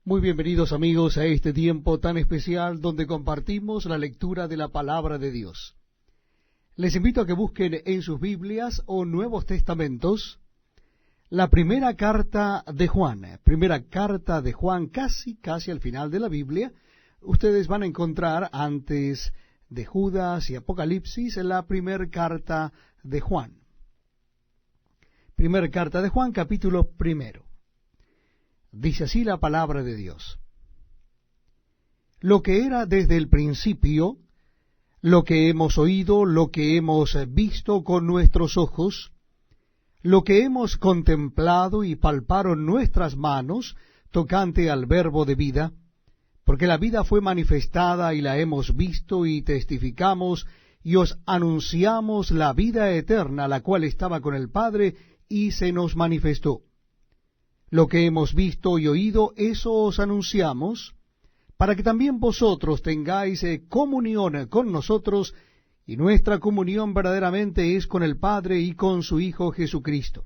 Muy bienvenidos amigos a este tiempo tan especial donde compartimos la lectura de la Palabra de Dios. Les invito a que busquen en sus Biblias o Nuevos Testamentos la primera carta de Juan, casi al final de la Biblia. Ustedes van a encontrar antes de Judas y Apocalipsis la primera carta de Juan. Primera carta de Juan, capítulo 1. Dice así la palabra de Dios. Lo que era desde el principio, lo que hemos oído, lo que hemos visto con nuestros ojos, lo que hemos contemplado y palparon nuestras manos tocante al verbo de vida, porque la vida fue manifestada y la hemos visto y testificamos y os anunciamos la vida eterna, la cual estaba con el Padre y se nos manifestó. Lo que hemos visto y oído, eso os anunciamos, para que también vosotros tengáis comunión con nosotros, y nuestra comunión verdaderamente es con el Padre y con su Hijo Jesucristo.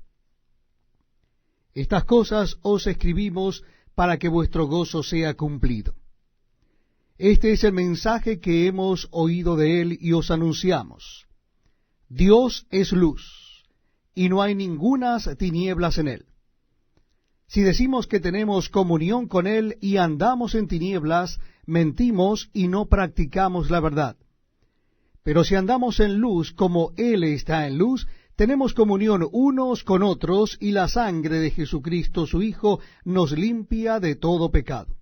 Estas cosas os escribimos para que vuestro gozo sea cumplido. Este es el mensaje que hemos oído de él y os anunciamos. Dios es luz, y no hay ningunas tinieblas en él. Si decimos que tenemos comunión con él y andamos en tinieblas, mentimos y no practicamos la verdad. Pero si andamos en luz como él está en luz, tenemos comunión unos con otros, y la sangre de Jesucristo su Hijo nos limpia de todo pecado.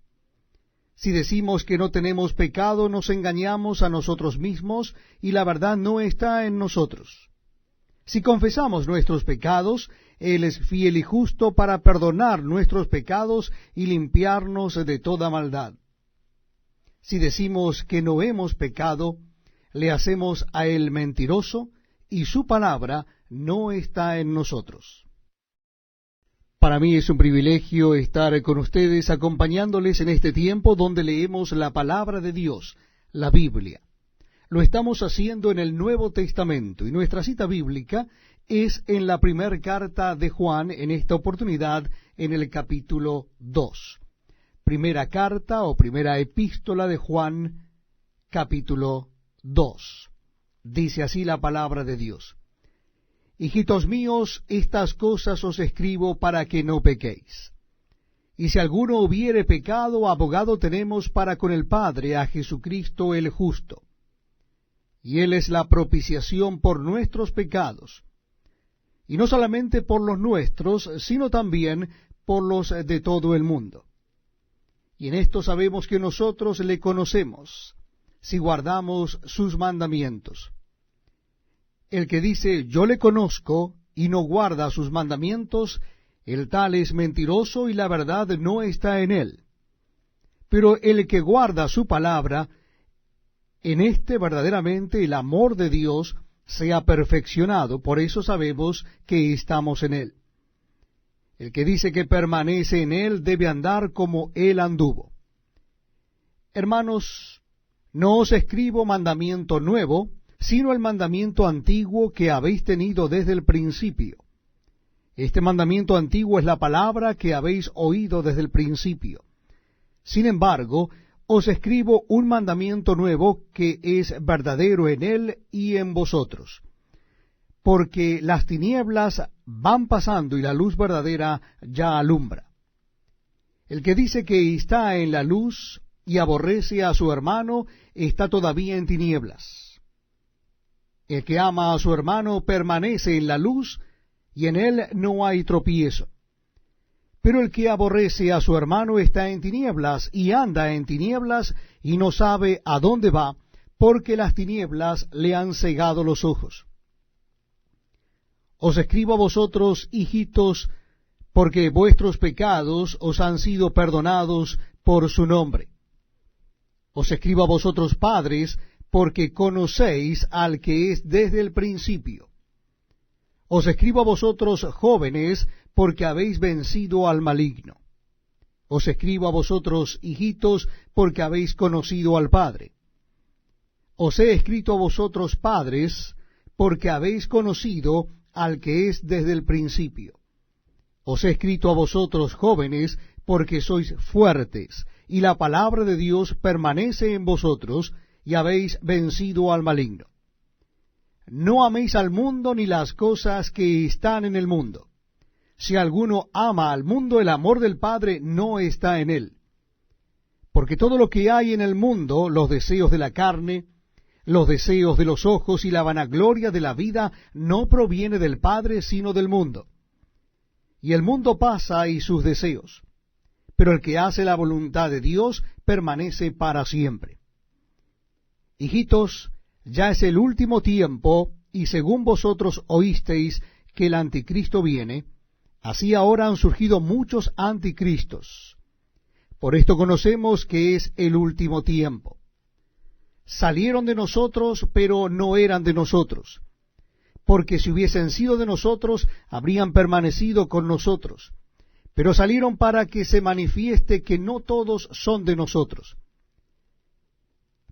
Si decimos que no tenemos pecado, nos engañamos a nosotros mismos, y la verdad no está en nosotros. Si confesamos nuestros pecados, Él es fiel y justo para perdonar nuestros pecados y limpiarnos de toda maldad. Si decimos que no hemos pecado, le hacemos a Él mentiroso, y su palabra no está en nosotros. Para mí es un privilegio estar con ustedes acompañándoles en este tiempo donde leemos la palabra de Dios, la Biblia. Lo estamos haciendo en el Nuevo Testamento y nuestra cita bíblica es en la primera carta de Juan, en esta oportunidad en el capítulo 2. Primera carta o primera epístola de Juan, capítulo 2. Dice así la palabra de Dios. Hijitos míos, estas cosas os escribo para que no pequéis. Y si alguno hubiere pecado, abogado tenemos para con el Padre, a Jesucristo el justo. Y Él es la propiciación por nuestros pecados, y no solamente por los nuestros, sino también por los de todo el mundo. Y en esto sabemos que nosotros le conocemos, si guardamos sus mandamientos. El que dice, yo le conozco, y no guarda sus mandamientos, el tal es mentiroso, y la verdad no está en él. Pero el que guarda su palabra, en este verdaderamente el amor de Dios se ha perfeccionado, por eso sabemos que estamos en él. El que dice que permanece en él debe andar como él anduvo. Hermanos, no os escribo mandamiento nuevo, sino el mandamiento antiguo que habéis tenido desde el principio. Este mandamiento antiguo es la palabra que habéis oído desde el principio. Sin embargo, os escribo un mandamiento nuevo que es verdadero en él y en vosotros. Porque las tinieblas van pasando y la luz verdadera ya alumbra. El que dice que está en la luz y aborrece a su hermano, está todavía en tinieblas. El que ama a su hermano permanece en la luz, y en él no hay tropiezo. Pero el que aborrece a su hermano está en tinieblas, y anda en tinieblas, y no sabe a dónde va, porque las tinieblas le han cegado los ojos. Os escribo a vosotros, hijitos, porque vuestros pecados os han sido perdonados por su nombre. Os escribo a vosotros, padres, porque conocéis al que es desde el principio. Os escribo a vosotros, jóvenes, porque habéis vencido al maligno. Os escribo a vosotros, hijitos, porque habéis conocido al Padre. Os he escrito a vosotros, padres, porque habéis conocido al que es desde el principio. Os he escrito a vosotros, jóvenes, porque sois fuertes, y la palabra de Dios permanece en vosotros, y habéis vencido al maligno. No améis al mundo ni las cosas que están en el mundo. Si alguno ama al mundo, el amor del Padre no está en él. Porque todo lo que hay en el mundo, los deseos de la carne, los deseos de los ojos y la vanagloria de la vida, no proviene del Padre, sino del mundo. Y el mundo pasa y sus deseos, pero el que hace la voluntad de Dios permanece para siempre. Hijitos, ya es el último tiempo, y según vosotros oísteis que el anticristo viene, así ahora han surgido muchos anticristos. Por esto conocemos que es el último tiempo. Salieron de nosotros, pero no eran de nosotros, porque si hubiesen sido de nosotros, habrían permanecido con nosotros. Pero salieron para que se manifieste que no todos son de nosotros.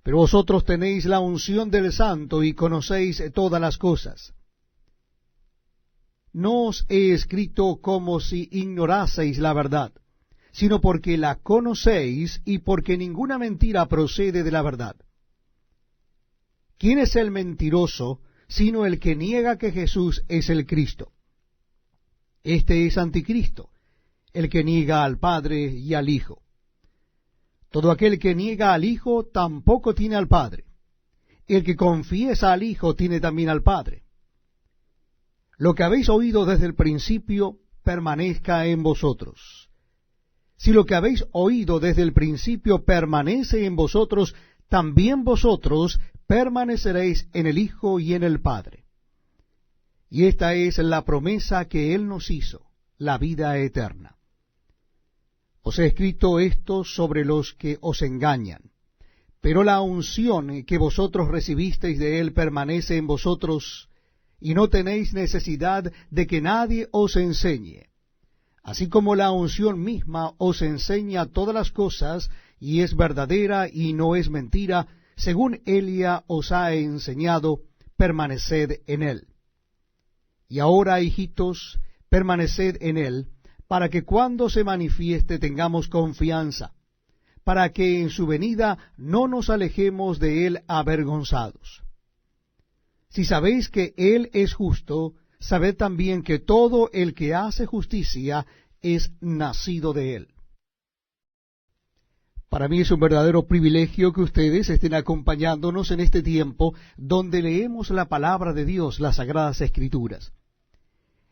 Pero vosotros tenéis la unción del Santo y conocéis todas las cosas. No os he escrito como si ignoraseis la verdad, sino porque la conocéis y porque ninguna mentira procede de la verdad. ¿Quién es el mentiroso, sino el que niega que Jesús es el Cristo? Este es anticristo, el que niega al Padre y al Hijo. Todo aquel que niega al Hijo tampoco tiene al Padre. El que confiesa al Hijo tiene también al Padre. Lo que habéis oído desde el principio permanezca en vosotros. Si lo que habéis oído desde el principio permanece en vosotros, también vosotros permaneceréis en el Hijo y en el Padre. Y esta es la promesa que Él nos hizo, la vida eterna. Os he escrito esto sobre los que os engañan, pero la unción que vosotros recibisteis de Él permanece en vosotros, y no tenéis necesidad de que nadie os enseñe. Así como la unción misma os enseña todas las cosas, y es verdadera y no es mentira, según Elia os ha enseñado, permaneced en Él. Y ahora, hijitos, permaneced en Él, para que cuando se manifieste tengamos confianza, para que en su venida no nos alejemos de Él avergonzados. Si sabéis que Él es justo, sabed también que todo el que hace justicia es nacido de Él. Para mí es un verdadero privilegio que ustedes estén acompañándonos en este tiempo donde leemos la palabra de Dios, las Sagradas Escrituras.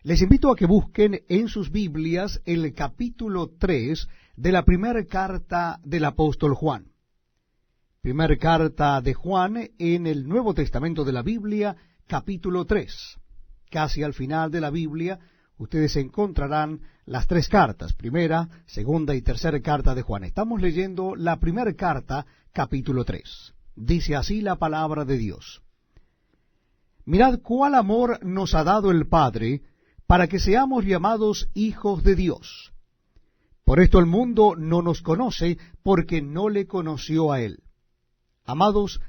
Les invito a que busquen en sus Biblias el capítulo 3 de la primera carta del apóstol Juan. Primera carta de Juan en el Nuevo Testamento de la Biblia, capítulo 3. Casi al final de la Biblia, ustedes encontrarán las tres cartas, primera, segunda y tercera carta de Juan. Estamos leyendo la primera carta, capítulo 3. Dice así la palabra de Dios. Mirad cuál amor nos ha dado el Padre, para que seamos llamados hijos de Dios. Por esto el mundo no nos conoce, porque no le conoció a Él. Amados,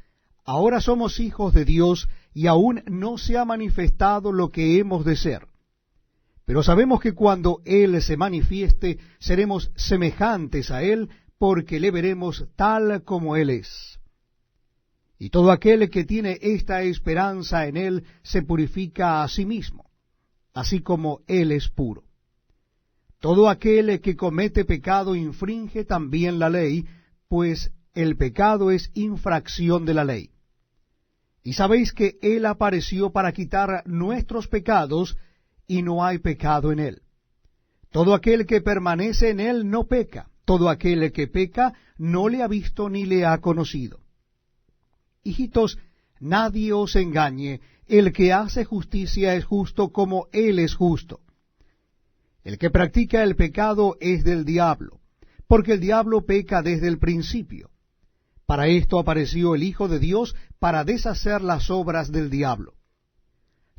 ahora somos hijos de Dios, y aún no se ha manifestado lo que hemos de ser. Pero sabemos que cuando Él se manifieste, seremos semejantes a Él, porque le veremos tal como Él es. Y todo aquel que tiene esta esperanza en Él se purifica a sí mismo, así como Él es puro. Todo aquel que comete pecado infringe también la ley, pues el pecado es infracción de la ley. Y sabéis que Él apareció para quitar nuestros pecados, y no hay pecado en Él. Todo aquel que permanece en Él no peca. Todo aquel que peca no le ha visto ni le ha conocido. Hijitos, nadie os engañe. El que hace justicia es justo como Él es justo. El que practica el pecado es del diablo, porque el diablo peca desde el principio. Para esto apareció el Hijo de Dios, para deshacer las obras del diablo.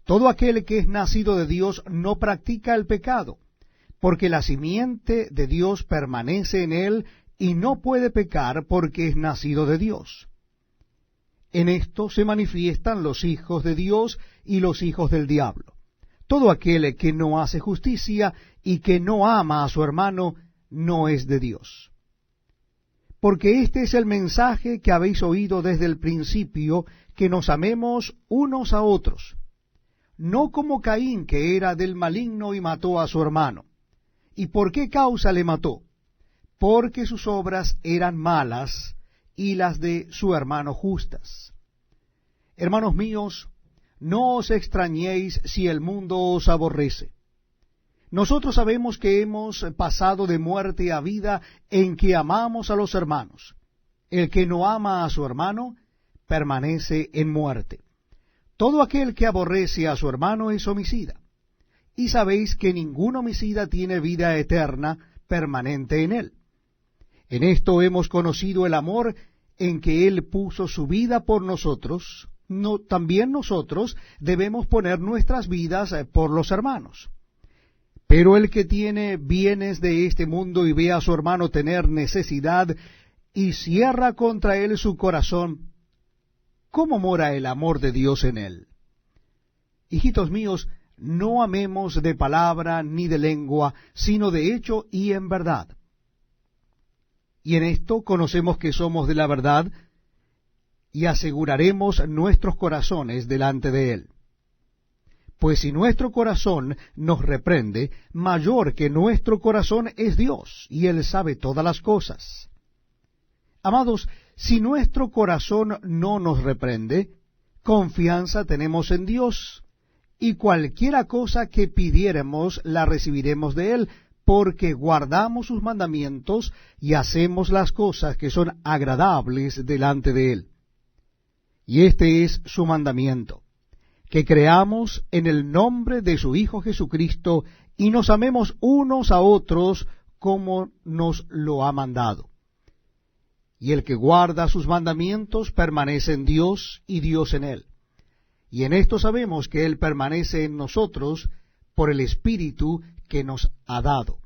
Todo aquel que es nacido de Dios no practica el pecado, porque la simiente de Dios permanece en él y no puede pecar porque es nacido de Dios. En esto se manifiestan los hijos de Dios y los hijos del diablo. Todo aquel que no hace justicia y que no ama a su hermano, no es de Dios. Porque este es el mensaje que habéis oído desde el principio, que nos amemos unos a otros, no como Caín, que era del maligno y mató a su hermano. ¿Y por qué causa le mató? Porque sus obras eran malas y las de su hermano justas. Hermanos míos, no os extrañéis si el mundo os aborrece. Nosotros sabemos que hemos pasado de muerte a vida en que amamos a los hermanos. El que no ama a su hermano permanece en muerte. Todo aquel que aborrece a su hermano es homicida. Y sabéis que ningún homicida tiene vida eterna permanente en él. En esto hemos conocido el amor en que él puso su vida por nosotros. También nosotros debemos poner nuestras vidas por los hermanos. Pero el que tiene bienes de este mundo y ve a su hermano tener necesidad y cierra contra él su corazón, ¿cómo mora el amor de Dios en él? Hijitos míos, no amemos de palabra ni de lengua, sino de hecho y en verdad. Y en esto conocemos que somos de la verdad, y aseguraremos nuestros corazones delante de él. Pues si nuestro corazón nos reprende, mayor que nuestro corazón es Dios, y él sabe todas las cosas. Amados, si nuestro corazón no nos reprende, confianza tenemos en Dios, y cualquiera cosa que pidiéremos la recibiremos de él, porque guardamos sus mandamientos y hacemos las cosas que son agradables delante de él. Y este es su mandamiento, que creamos en el nombre de su Hijo Jesucristo y nos amemos unos a otros como nos lo ha mandado. Y el que guarda sus mandamientos permanece en Dios y Dios en él. Y en esto sabemos que él permanece en nosotros por el Espíritu que nos ha dado.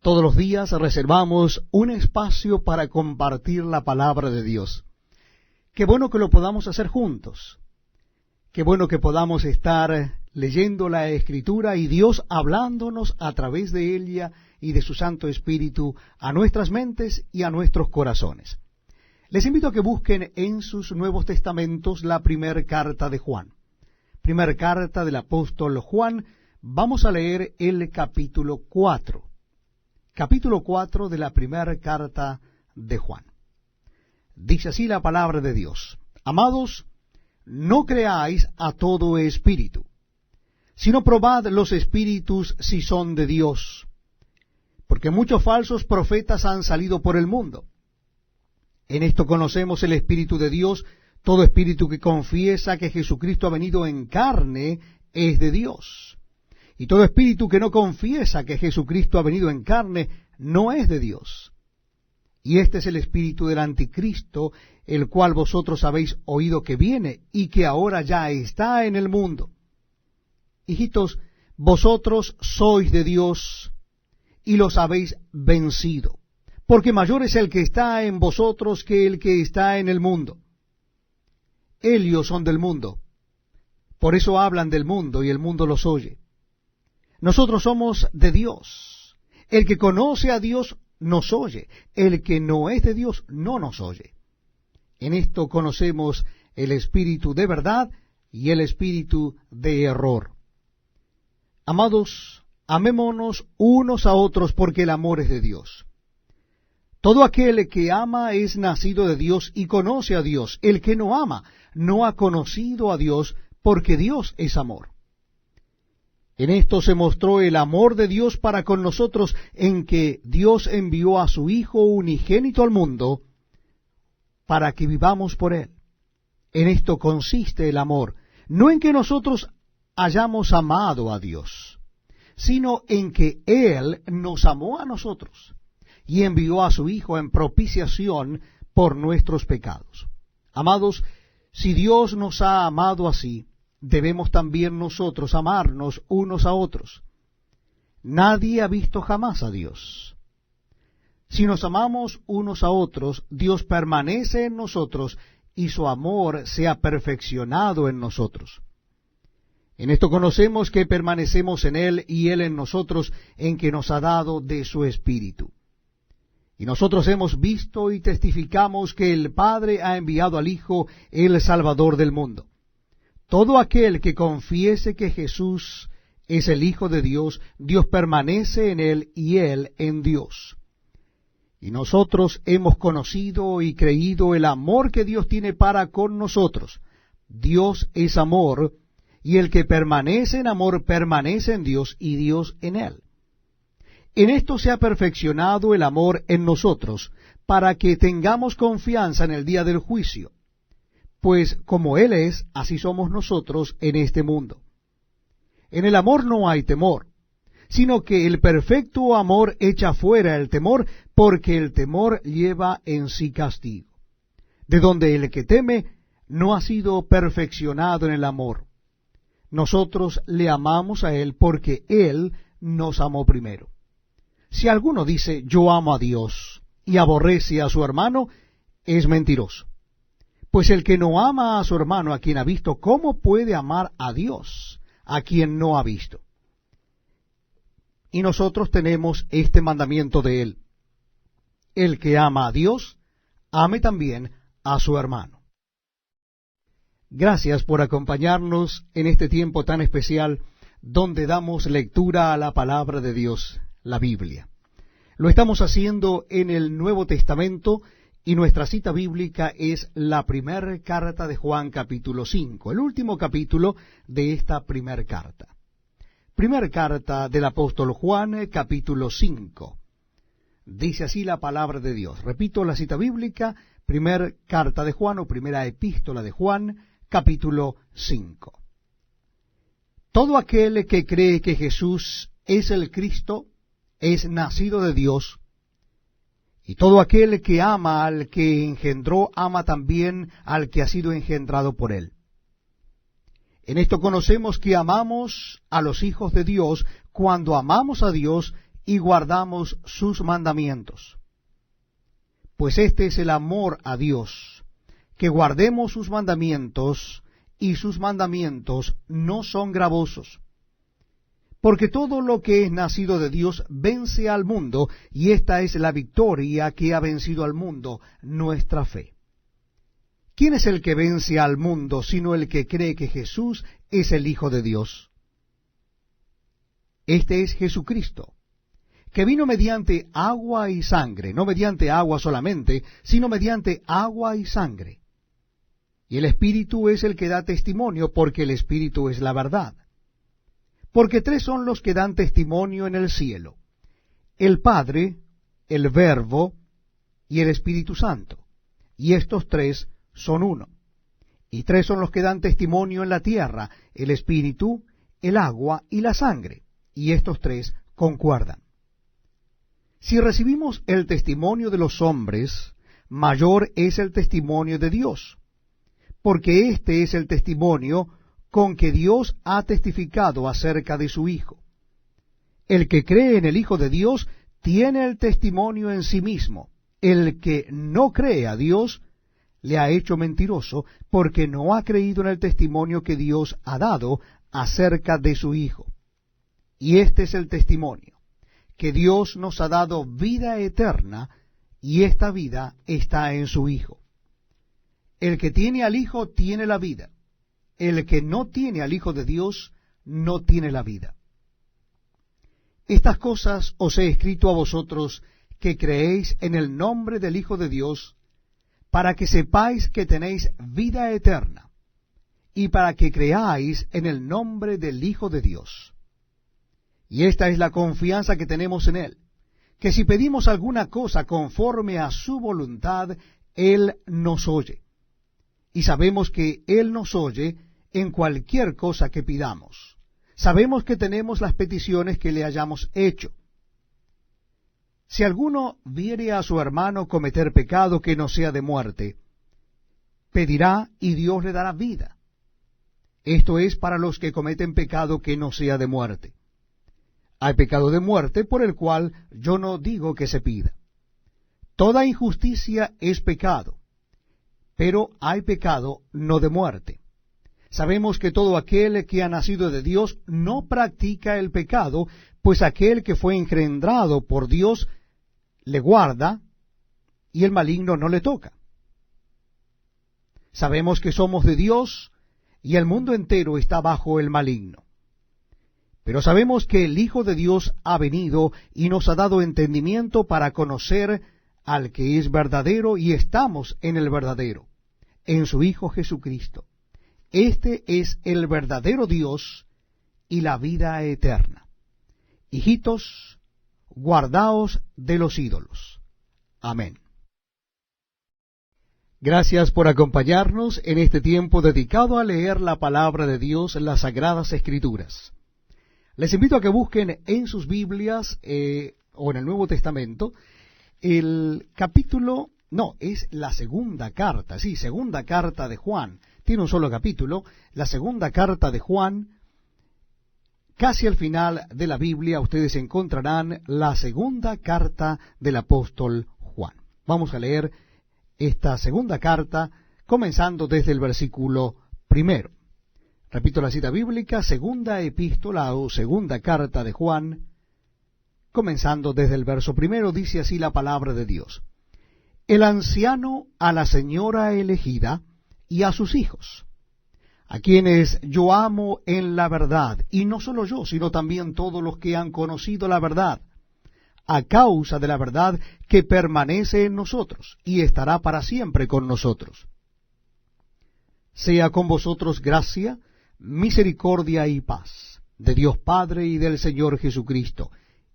Todos los días reservamos un espacio para compartir la palabra de Dios. Qué bueno que lo podamos hacer juntos. Qué bueno que podamos estar leyendo la Escritura y Dios hablándonos a través de ella y de su Santo Espíritu a nuestras mentes y a nuestros corazones. Les invito a que busquen en sus Nuevos Testamentos la primera carta de Juan. Primera carta del apóstol Juan. Vamos a leer el capítulo 4. Capítulo 4 de la primera carta de Juan. Dice así la palabra de Dios. Amados, no creáis a todo espíritu, sino probad los espíritus si son de Dios, porque muchos falsos profetas han salido por el mundo. En esto conocemos el Espíritu de Dios. Todo espíritu que confiesa que Jesucristo ha venido en carne es de Dios. Y todo espíritu que no confiesa que Jesucristo ha venido en carne no es de Dios. Y este es el espíritu del anticristo, el cual vosotros habéis oído que viene y que ahora ya está en el mundo. Hijitos, vosotros sois de Dios y los habéis vencido, porque mayor es el que está en vosotros que el que está en el mundo. Ellos son del mundo, por eso hablan del mundo y el mundo los oye. Nosotros somos de Dios. El que conoce a Dios nos oye, el que no es de Dios no nos oye. En esto conocemos el espíritu de verdad y el espíritu de error. Amados, amémonos unos a otros porque el amor es de Dios. Todo aquel que ama es nacido de Dios y conoce a Dios. El que no ama no ha conocido a Dios, porque Dios es amor. En esto se mostró el amor de Dios para con nosotros, en que Dios envió a su Hijo unigénito al mundo para que vivamos por él. En esto consiste el amor, no en que nosotros hayamos amado a Dios, sino en que Él nos amó a nosotros y envió a su Hijo en propiciación por nuestros pecados. Amados, si Dios nos ha amado así, debemos también nosotros amarnos unos a otros. Nadie ha visto jamás a Dios. Si nos amamos unos a otros, Dios permanece en nosotros y su amor se ha perfeccionado en nosotros. En esto conocemos que permanecemos en Él y Él en nosotros, en que nos ha dado de su Espíritu. Y nosotros hemos visto y testificamos que el Padre ha enviado al Hijo, el Salvador del mundo. Todo aquel que confiese que Jesús es el Hijo de Dios, Dios permanece en Él y Él en Dios. Y nosotros hemos conocido y creído el amor que Dios tiene para con nosotros. Dios es amor, y el que permanece en amor permanece en Dios y Dios en él. En esto se ha perfeccionado el amor en nosotros, para que tengamos confianza en el día del juicio. Pues como Él es, así somos nosotros en este mundo. En el amor no hay temor, sino que el perfecto amor echa fuera el temor, porque el temor lleva en sí castigo, de donde el que teme no ha sido perfeccionado en el amor. Nosotros le amamos a Él porque Él nos amó primero. Si alguno dice, yo amo a Dios, y aborrece a su hermano, es mentiroso. Pues el que no ama a su hermano a quien ha visto, ¿cómo puede amar a Dios a quien no ha visto? Y nosotros tenemos este mandamiento de Él: el que ama a Dios, ame también a su hermano. Gracias por acompañarnos en este tiempo tan especial donde damos lectura a la palabra de Dios, la Biblia. Lo estamos haciendo en el Nuevo Testamento y nuestra cita bíblica es la primera carta de Juan, capítulo 5, el último capítulo de esta primera carta. Primera carta del apóstol Juan, capítulo 5. Dice así la palabra de Dios. Repito la cita bíblica, primera carta de Juan o primera epístola de Juan, capítulo 5. Todo aquel que cree que Jesús es el Cristo es nacido de Dios, y todo aquel que ama al que engendró ama también al que ha sido engendrado por él. En esto conocemos que amamos a los hijos de Dios cuando amamos a Dios y guardamos sus mandamientos. Pues este es el amor a Dios, que guardemos sus mandamientos, y sus mandamientos no son gravosos. Porque todo lo que es nacido de Dios vence al mundo, y esta es la victoria que ha vencido al mundo, nuestra fe. ¿Quién es el que vence al mundo, sino el que cree que Jesús es el Hijo de Dios? Este es Jesucristo, que vino mediante agua y sangre, no mediante agua solamente, sino mediante agua y sangre. Y el Espíritu es el que da testimonio, porque el Espíritu es la verdad. Porque tres son los que dan testimonio en el cielo: el Padre, el Verbo y el Espíritu Santo. Y estos tres son uno. Y tres son los que dan testimonio en la tierra: el Espíritu, el agua y la sangre. Y estos tres concuerdan. Si recibimos el testimonio de los hombres, mayor es el testimonio de Dios, porque este es el testimonio con que Dios ha testificado acerca de su Hijo. El que cree en el Hijo de Dios tiene el testimonio en sí mismo. El que no cree a Dios le ha hecho mentiroso, porque no ha creído en el testimonio que Dios ha dado acerca de su Hijo. Y este es el testimonio, que Dios nos ha dado vida eterna, y esta vida está en su Hijo. El que tiene al Hijo tiene la vida. El que no tiene al Hijo de Dios no tiene la vida. Estas cosas os he escrito a vosotros que creéis en el nombre del Hijo de Dios, para que sepáis que tenéis vida eterna, y para que creáis en el nombre del Hijo de Dios. Y esta es la confianza que tenemos en Él, que si pedimos alguna cosa conforme a su voluntad, Él nos oye. Y sabemos que Él nos oye en cualquier cosa que pidamos. Sabemos que tenemos las peticiones que le hayamos hecho. Si alguno viere a su hermano cometer pecado que no sea de muerte, pedirá y Dios le dará vida. Esto es para los que cometen pecado que no sea de muerte. Hay pecado de muerte por el cual yo no digo que se pida. Toda injusticia es pecado, pero hay pecado no de muerte. Sabemos que todo aquel que ha nacido de Dios no practica el pecado, pues aquel que fue engendrado por Dios le guarda y el maligno no le toca. Sabemos que somos de Dios y el mundo entero está bajo el maligno. Pero sabemos que el Hijo de Dios ha venido y nos ha dado entendimiento para conocer al que es verdadero, y estamos en el verdadero, en su Hijo Jesucristo. Este es el verdadero Dios y la vida eterna. Hijitos, guardaos de los ídolos. Amén. Gracias por acompañarnos en este tiempo dedicado a leer la palabra de Dios en las Sagradas Escrituras. Les invito a que busquen en sus Biblias o en el Nuevo Testamento el capítulo, es la segunda carta de Juan. Tiene un solo capítulo, la segunda carta de Juan. Casi al final de la Biblia ustedes encontrarán la segunda carta del apóstol Juan. Vamos a leer esta segunda carta comenzando desde el versículo 1. Repito la cita bíblica, segunda epístola o segunda carta de Juan, comenzando desde el verso 1, dice así la palabra de Dios. El anciano a la señora elegida y a sus hijos, a quienes yo amo en la verdad, y no solo yo, sino también todos los que han conocido la verdad, a causa de la verdad que permanece en nosotros, y estará para siempre con nosotros. Sea con vosotros gracia, misericordia y paz, de Dios Padre y del Señor Jesucristo,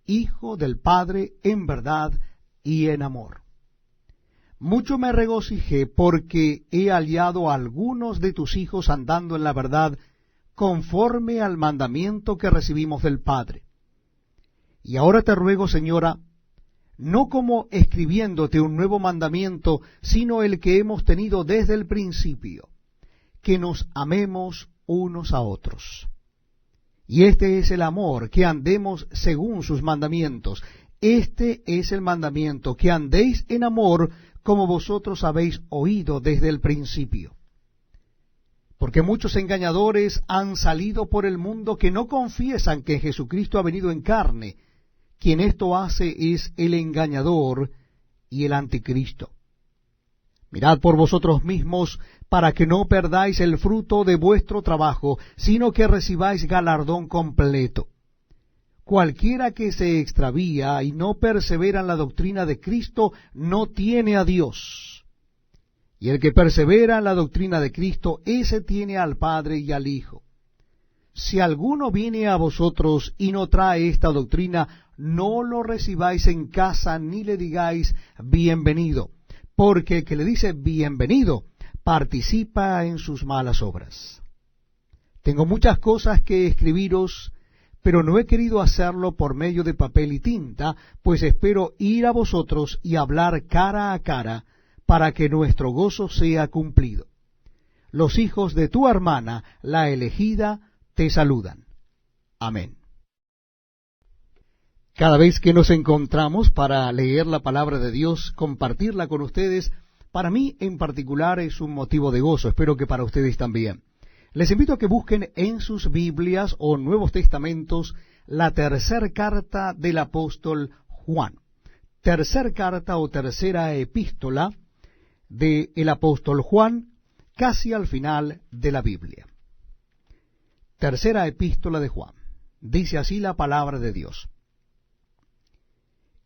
Hijo del Padre en verdad y en amor. Mucho me regocijé porque he hallado a algunos de tus hijos andando en la verdad, conforme al mandamiento que recibimos del Padre. Y ahora te ruego, Señora, no como escribiéndote un nuevo mandamiento, sino el que hemos tenido desde el principio, que nos amemos unos a otros. Y este es el amor, que andemos según sus mandamientos. Este es el mandamiento, que andéis en amor, como vosotros habéis oído desde el principio. Porque muchos engañadores han salido por el mundo que no confiesan que Jesucristo ha venido en carne. Quien esto hace es el engañador y el anticristo. Mirad por vosotros mismos, para que no perdáis el fruto de vuestro trabajo, sino que recibáis galardón completo. Cualquiera que se extravía y no persevera en la doctrina de Cristo, no tiene a Dios. Y el que persevera en la doctrina de Cristo, ese tiene al Padre y al Hijo. Si alguno viene a vosotros y no trae esta doctrina, no lo recibáis en casa ni le digáis bienvenido, porque el que le dice bienvenido participa en sus malas obras. Tengo muchas cosas que escribiros, pero no he querido hacerlo por medio de papel y tinta, pues espero ir a vosotros y hablar cara a cara, para que nuestro gozo sea cumplido. Los hijos de tu hermana, la elegida, te saludan. Amén. Cada vez que nos encontramos para leer la palabra de Dios, compartirla con ustedes, para mí en particular es un motivo de gozo, espero que para ustedes también. Les invito a que busquen en sus Biblias o Nuevos Testamentos la tercera carta del apóstol Juan. Tercera carta o tercera epístola del apóstol Juan, casi al final de la Biblia. Tercera epístola de Juan. Dice así la palabra de Dios.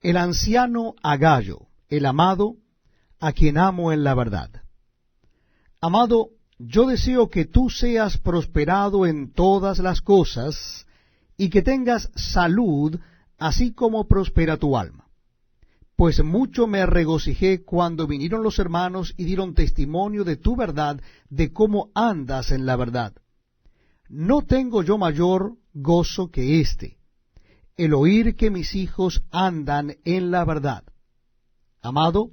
El anciano a Gayo, el amado, a quien amo en la verdad. Amado, yo deseo que tú seas prosperado en todas las cosas, y que tengas salud, así como prospera tu alma. Pues mucho me regocijé cuando vinieron los hermanos y dieron testimonio de tu verdad, de cómo andas en la verdad. No tengo yo mayor gozo que este, el oír que mis hijos andan en la verdad. Amado,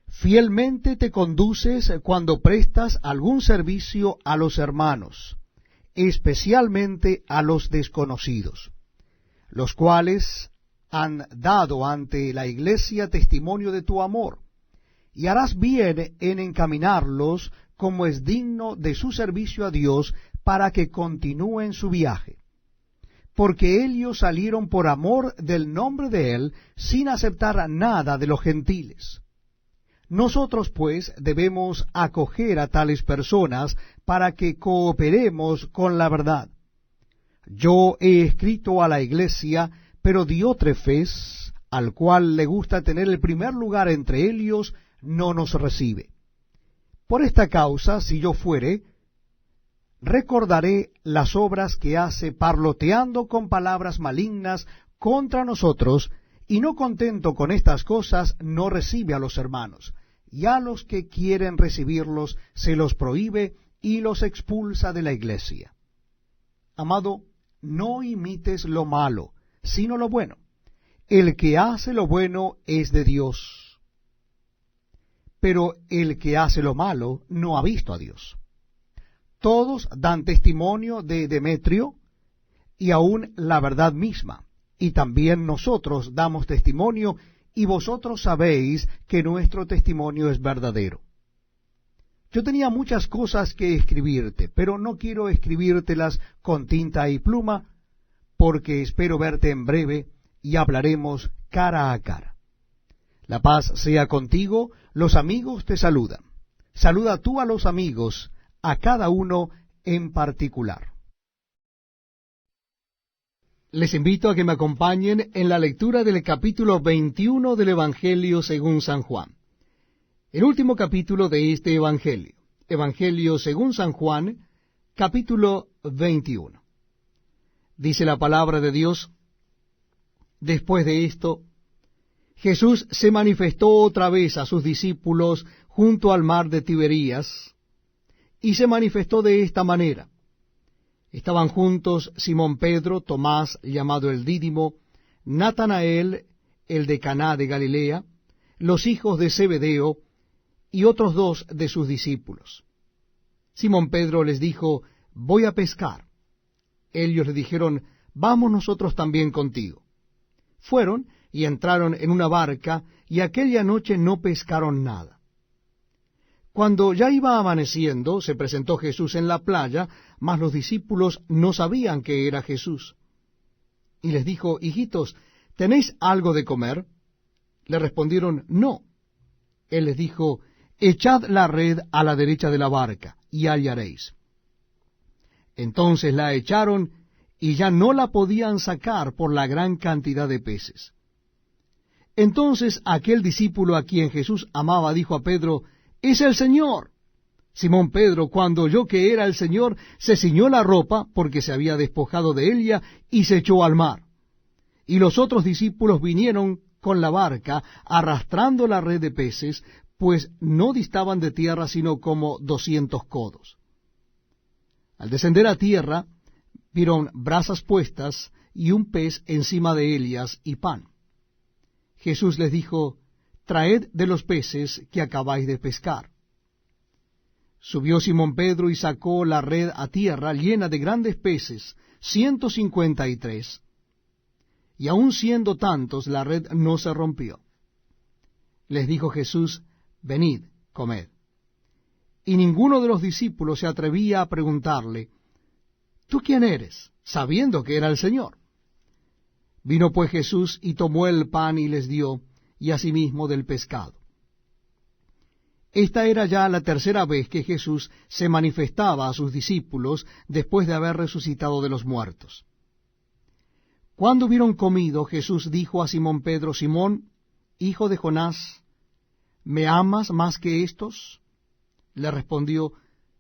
fielmente te conduces cuando prestas algún servicio a los hermanos, especialmente a los desconocidos, los cuales han dado ante la iglesia testimonio de tu amor, y harás bien en encaminarlos como es digno de su servicio a Dios para que continúen su viaje, porque ellos salieron por amor del nombre de él, sin aceptar nada de los gentiles. Nosotros, pues, debemos acoger a tales personas para que cooperemos con la verdad. Yo he escrito a la iglesia, pero Diótrefes, al cual le gusta tener el primer lugar entre ellos, no nos recibe. Por esta causa, si yo fuere, recordaré las obras que hace parloteando con palabras malignas contra nosotros, y no contento con estas cosas, no recibe a los hermanos, y a los que quieren recibirlos se los prohíbe y los expulsa de la iglesia. Amado, no imites lo malo, sino lo bueno. El que hace lo bueno es de Dios, pero el que hace lo malo no ha visto a Dios. Todos dan testimonio de Demetrio, y aun la verdad misma, y también nosotros damos testimonio, y vosotros sabéis que nuestro testimonio es verdadero. Yo tenía muchas cosas que escribirte, pero no quiero escribírtelas con tinta y pluma, porque espero verte en breve, y hablaremos cara a cara. La paz sea contigo, los amigos te saludan. Saluda tú a los amigos, a cada uno en particular. Les invito a que me acompañen en la lectura del capítulo 21 del Evangelio según San Juan. El último capítulo de este Evangelio. Evangelio según San Juan, capítulo 21. Dice la palabra de Dios: después de esto, Jesús se manifestó otra vez a sus discípulos junto al mar de Tiberías, y se manifestó de esta manera. Estaban juntos Simón Pedro, Tomás, llamado el Dídimo, Natanael, el de Caná de Galilea, los hijos de Zebedeo, y otros dos de sus discípulos. Simón Pedro les dijo: voy a pescar. Ellos le dijeron: vamos nosotros también contigo. Fueron y entraron en una barca, y aquella noche no pescaron nada. Cuando ya iba amaneciendo, se presentó Jesús en la playa, mas los discípulos no sabían que era Jesús. Y les dijo: hijitos, ¿tenéis algo de comer? Le respondieron: no. Él les dijo: echad la red a la derecha de la barca, y hallaréis. Entonces la echaron, y ya no la podían sacar por la gran cantidad de peces. Entonces aquel discípulo a quien Jesús amaba dijo a Pedro: ¡es el Señor! Simón Pedro, cuando oyó que era el Señor, se ciñó la ropa, porque se había despojado de ella, y se echó al mar. Y los otros discípulos vinieron con la barca, arrastrando la red de peces, pues no distaban de tierra sino como 200 codos. Al descender a tierra, vieron brasas puestas, y un pez encima de ellas, y pan. Jesús les dijo: traed de los peces que acabáis de pescar. Subió Simón Pedro y sacó la red a tierra llena de grandes peces, 153, y aun siendo tantos, la red no se rompió. Les dijo Jesús: venid, comed. Y ninguno de los discípulos se atrevía a preguntarle: ¿tú quién eres?, sabiendo que era el Señor. Vino pues Jesús y tomó el pan y les dio, y asimismo del pescado. Esta era ya la tercera vez que Jesús se manifestaba a sus discípulos después de haber resucitado de los muertos. Cuando hubieron comido, Jesús dijo a Simón Pedro: Simón, hijo de Jonás, ¿me amas más que éstos? Le respondió: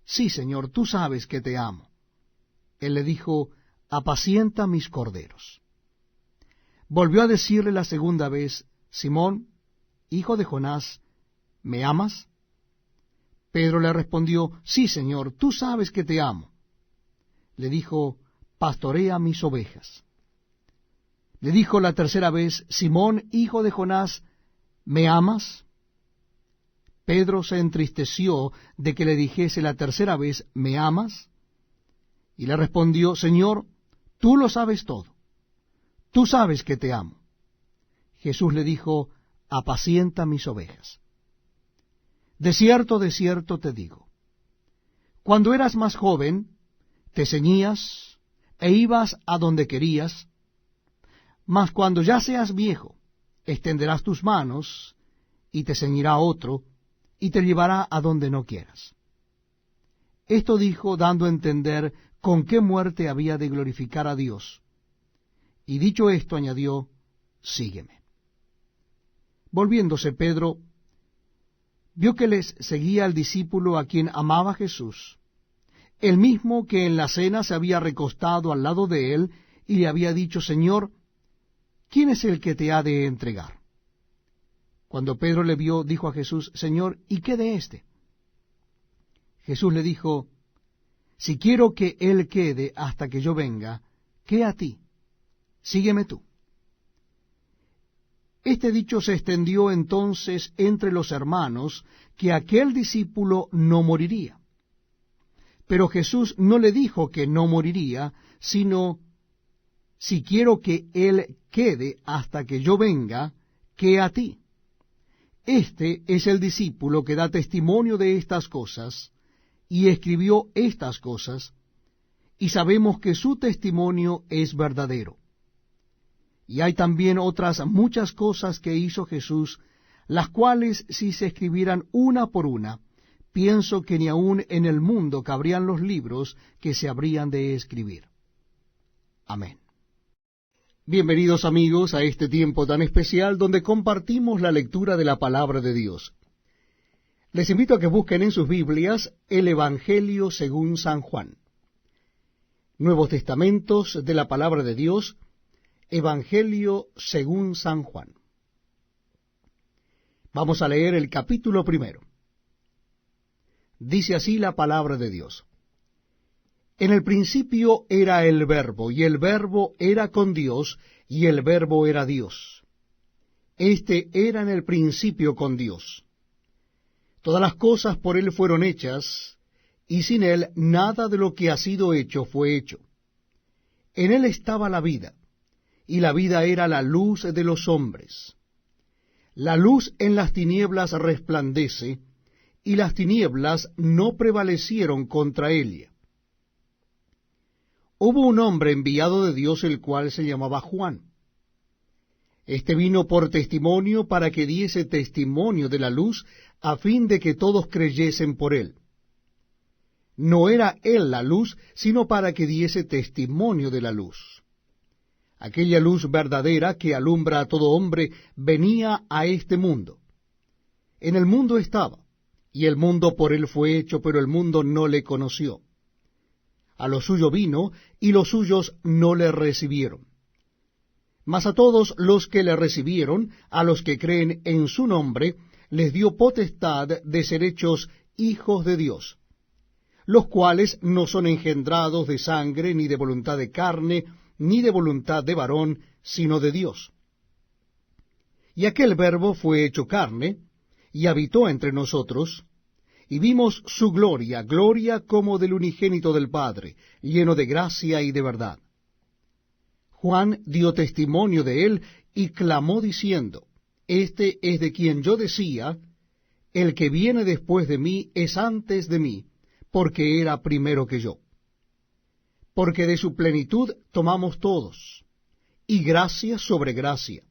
sí, Señor, tú sabes que te amo. Él le dijo: apacienta mis corderos. Volvió a decirle la segunda vez: Simón, hijo de Jonás, ¿me amas? Pedro le respondió: sí, Señor, tú sabes que te amo. Le dijo: pastorea mis ovejas. Le dijo la tercera vez: Simón, hijo de Jonás, ¿me amas? Pedro se entristeció de que le dijese la tercera vez: ¿me amas? Y le respondió: Señor, tú lo sabes todo. Tú sabes que te amo. Jesús le dijo: apacienta mis ovejas. De cierto te digo, cuando eras más joven, te ceñías e ibas a donde querías, mas cuando ya seas viejo, extenderás tus manos, y te ceñirá otro, y te llevará a donde no quieras. Esto dijo, dando a entender con qué muerte había de glorificar a Dios. Y dicho esto, añadió, sígueme. Volviéndose Pedro, vio que les seguía el discípulo a quien amaba Jesús, el mismo que en la cena se había recostado al lado de él, y le había dicho, Señor, ¿quién es el que te ha de entregar? Cuando Pedro le vio, dijo a Jesús, Señor, ¿y qué de éste? Jesús le dijo, si quiero que él quede hasta que yo venga, ¿qué a ti? Sígueme tú. Este dicho se extendió entonces entre los hermanos, que aquel discípulo no moriría. Pero Jesús no le dijo que no moriría, sino, si quiero que él quede hasta que yo venga, ¿qué a ti? Este es el discípulo que da testimonio de estas cosas, y escribió estas cosas, y sabemos que su testimonio es verdadero. Y hay también otras muchas cosas que hizo Jesús, las cuales si se escribieran una por una, pienso que ni aun en el mundo cabrían los libros que se habrían de escribir. Amén. Bienvenidos amigos a este tiempo tan especial donde compartimos la lectura de la palabra de Dios. Les invito a que busquen en sus Biblias el Evangelio según San Juan. Nuevos Testamentos de la palabra de Dios, Evangelio según San Juan. Vamos a leer el capítulo 1. Dice así la palabra de Dios. En el principio era el Verbo, y el Verbo era con Dios, y el Verbo era Dios. Este era en el principio con Dios. Todas las cosas por él fueron hechas, y sin él nada de lo que ha sido hecho fue hecho. En él estaba la vida, y la vida era la luz de los hombres. La luz en las tinieblas resplandece, y las tinieblas no prevalecieron contra ella. Hubo un hombre enviado de Dios, el cual se llamaba Juan. Este vino por testimonio para que diese testimonio de la luz, a fin de que todos creyesen por él. No era él la luz, sino para que diese testimonio de la luz. Aquella luz verdadera que alumbra a todo hombre venía a este mundo. En el mundo estaba, y el mundo por él fue hecho, pero el mundo no le conoció. A lo suyo vino, y los suyos no le recibieron. Mas a todos los que le recibieron, a los que creen en su nombre, les dio potestad de ser hechos hijos de Dios, los cuales no son engendrados de sangre, ni de voluntad de carne, ni de voluntad de varón, sino de Dios. Y aquel Verbo fue hecho carne, y habitó entre nosotros, y vimos su gloria, gloria como del unigénito del Padre, lleno de gracia y de verdad. Juan dio testimonio de él, y clamó diciendo, Este es de quien yo decía, el que viene después de mí es antes de mí, porque era primero que yo. Porque de su plenitud tomamos todos, y gracia sobre gracia.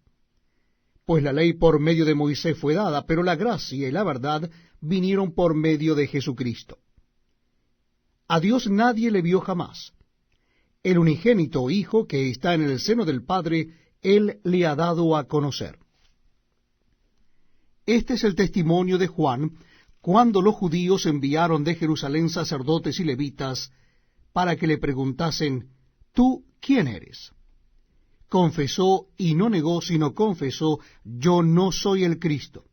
Pues la ley por medio de Moisés fue dada, pero la gracia y la verdad vinieron por medio de Jesucristo. A Dios nadie le vio jamás. El unigénito Hijo que está en el seno del Padre, Él le ha dado a conocer. Este es el testimonio de Juan, cuando los judíos enviaron de Jerusalén sacerdotes y levitas, para que le preguntasen, ¿tú quién eres? Confesó y no negó, sino confesó, yo no soy el Cristo.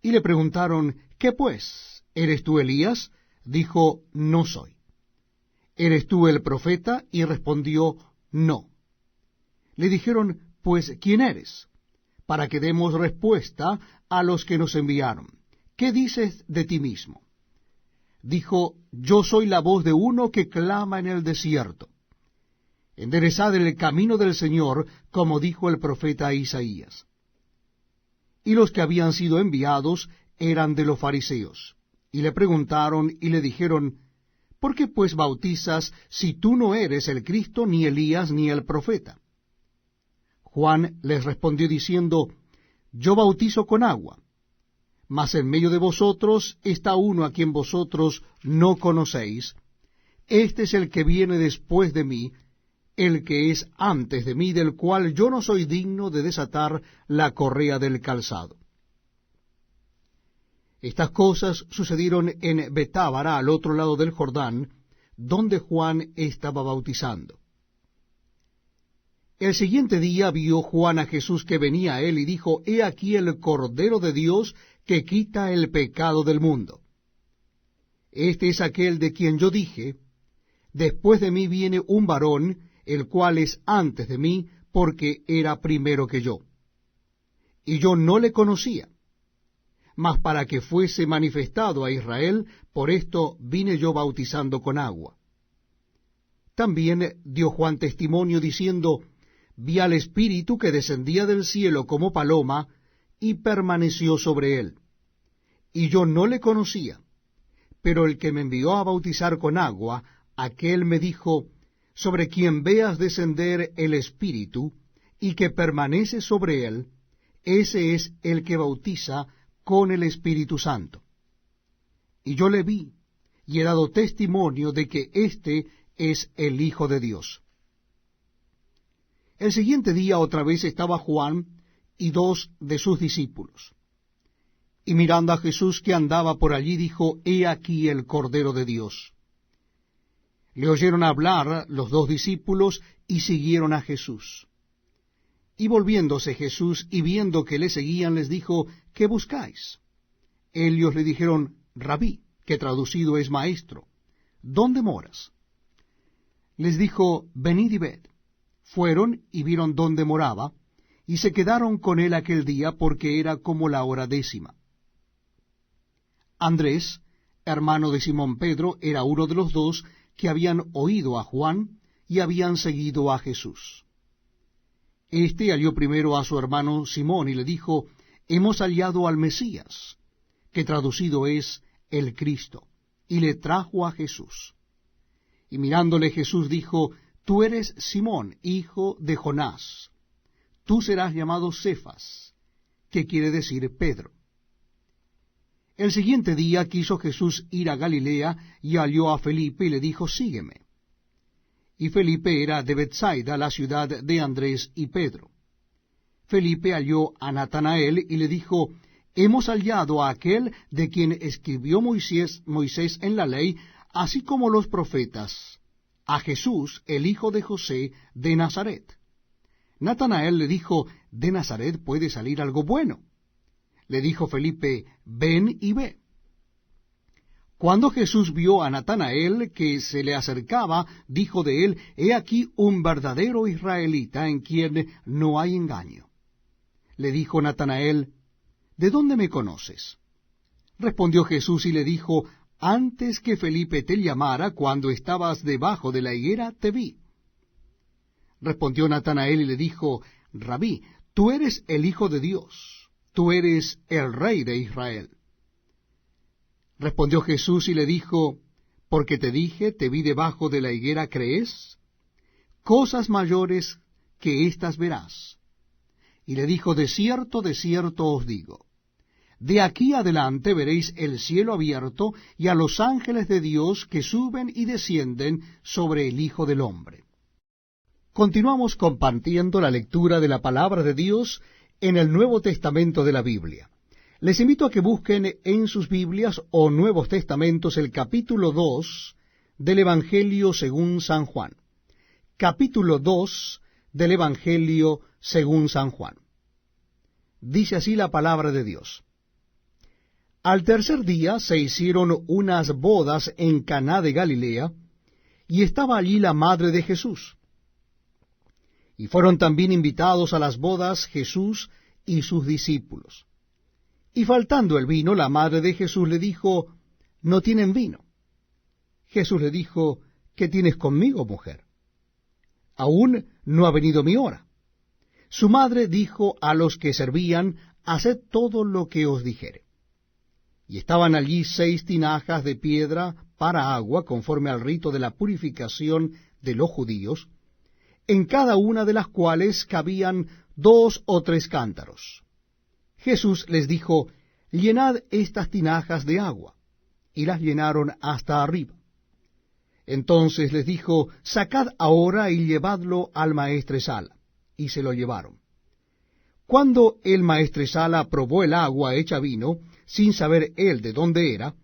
Y le preguntaron, ¿qué pues? ¿Eres tú Elías? Dijo, no soy. ¿Eres tú el profeta? Y respondió, no. Le dijeron, pues, ¿quién eres? Para que demos respuesta a los que nos enviaron. ¿Qué dices de ti mismo? Dijo, yo soy la voz de uno que clama en el desierto. Enderezad el camino del Señor, como dijo el profeta Isaías. Y los que habían sido enviados eran de los fariseos, y le preguntaron y le dijeron, ¿Por qué pues bautizas si tú no eres el Cristo, ni Elías, ni el profeta? Juan les respondió diciendo, Yo bautizo con agua, mas en medio de vosotros está uno a quien vosotros no conocéis. Este es el que viene después de mí, el que es antes de mí, del cual yo no soy digno de desatar la correa del calzado. Estas cosas sucedieron en Betábara, al otro lado del Jordán, donde Juan estaba bautizando. El siguiente día vio Juan a Jesús que venía a él y dijo, He aquí el Cordero de Dios que quita el pecado del mundo. Este es aquel de quien yo dije, Después de mí viene un varón, el cual es antes de mí, porque era primero que yo. Y yo no le conocía, mas para que fuese manifestado a Israel, por esto vine yo bautizando con agua. También dio Juan testimonio diciendo, Vi al Espíritu que descendía del cielo como paloma, y permaneció sobre él. Y yo no le conocía, pero el que me envió a bautizar con agua, aquel me dijo, Sobre quien veas descender el Espíritu, y que permanece sobre él, ese es el que bautiza con el Espíritu Santo. Y yo le vi, y he dado testimonio de que éste es el Hijo de Dios. El siguiente día otra vez estaba Juan y 2 de sus discípulos. Y mirando a Jesús que andaba por allí, dijo, He aquí el Cordero de Dios. Le oyeron hablar los 2 discípulos y siguieron a Jesús. Y volviéndose Jesús y viendo que le seguían, les dijo, ¿Qué buscáis? Ellos le dijeron, Rabí, que traducido es maestro, ¿dónde moras? Les dijo, Venid y ved. Fueron y vieron dónde moraba, y se quedaron con él aquel día, porque era como la hora 10. Andrés, hermano de Simón Pedro, era uno de los 2 que habían oído a Juan y habían seguido a Jesús. Este halló primero a su hermano Simón y le dijo, Hemos hallado al Mesías, que traducido es el Cristo, y le trajo a Jesús. Y mirándole Jesús dijo, Tú eres Simón, hijo de Jonás. Tú serás llamado Cefas, que quiere decir Pedro. El siguiente día quiso Jesús ir a Galilea y halló a Felipe y le dijo, Sígueme. Y Felipe era de Betsaida, la ciudad de Andrés y Pedro. Felipe halló a Natanael y le dijo, Hemos hallado a aquel de quien escribió Moisés en la ley, así como los profetas, a Jesús, el hijo de José, de Nazaret. Natanael le dijo, ¿De Nazaret puede salir algo bueno? Le dijo Felipe, Ven y ve. Cuando Jesús vio a Natanael que se le acercaba, dijo de él, He aquí un verdadero israelita en quien no hay engaño. Le dijo Natanael, ¿De dónde me conoces? Respondió Jesús y le dijo, Antes que Felipe te llamara, cuando estabas debajo de la higuera, te vi. Respondió Natanael y le dijo, Rabí, tú eres el Hijo de Dios, tú eres el Rey de Israel. Respondió Jesús y le dijo, Porque te dije, te vi debajo de la higuera, ¿crees? Cosas mayores que éstas verás. Y le dijo, de cierto os digo, de aquí adelante veréis el cielo abierto y a los ángeles de Dios que suben y descienden sobre el Hijo del Hombre. Continuamos compartiendo la lectura de la palabra de Dios en el Nuevo Testamento de la Biblia. Les invito a que busquen en sus Biblias o Nuevos Testamentos el capítulo 2 del Evangelio según San Juan. Capítulo 2 del Evangelio según San Juan. Dice así la palabra de Dios. Al tercer día se hicieron unas bodas en Caná de Galilea, y estaba allí la madre de Jesús. Y fueron también invitados a las bodas Jesús y sus discípulos. Y faltando el vino, la madre de Jesús le dijo, no tienen vino. Jesús le dijo, ¿qué tienes conmigo, mujer? Aún no ha venido mi hora. Su madre dijo a los que servían, haced todo lo que os dijere. Y estaban allí 6 tinajas de piedra para agua, conforme al rito de la purificación de los judíos, en cada una de las cuales cabían 2 o 3 cántaros. Jesús les dijo: llenad estas tinajas de agua. Y las llenaron hasta arriba. Entonces les dijo: sacad ahora y llevadlo al maestresala. Y se lo llevaron. Cuando el maestresala probó el agua hecha vino, sin saber él de dónde era,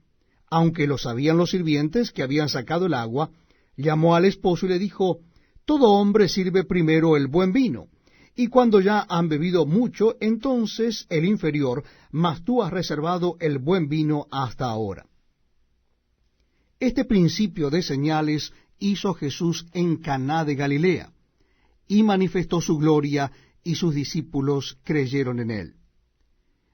aunque lo sabían los sirvientes que habían sacado el agua, llamó al esposo y le dijo: todo hombre sirve primero el buen vino, y cuando ya han bebido mucho, entonces el inferior, mas tú has reservado el buen vino hasta ahora. Este principio de señales hizo Jesús en Caná de Galilea, y manifestó su gloria, y sus discípulos creyeron en él.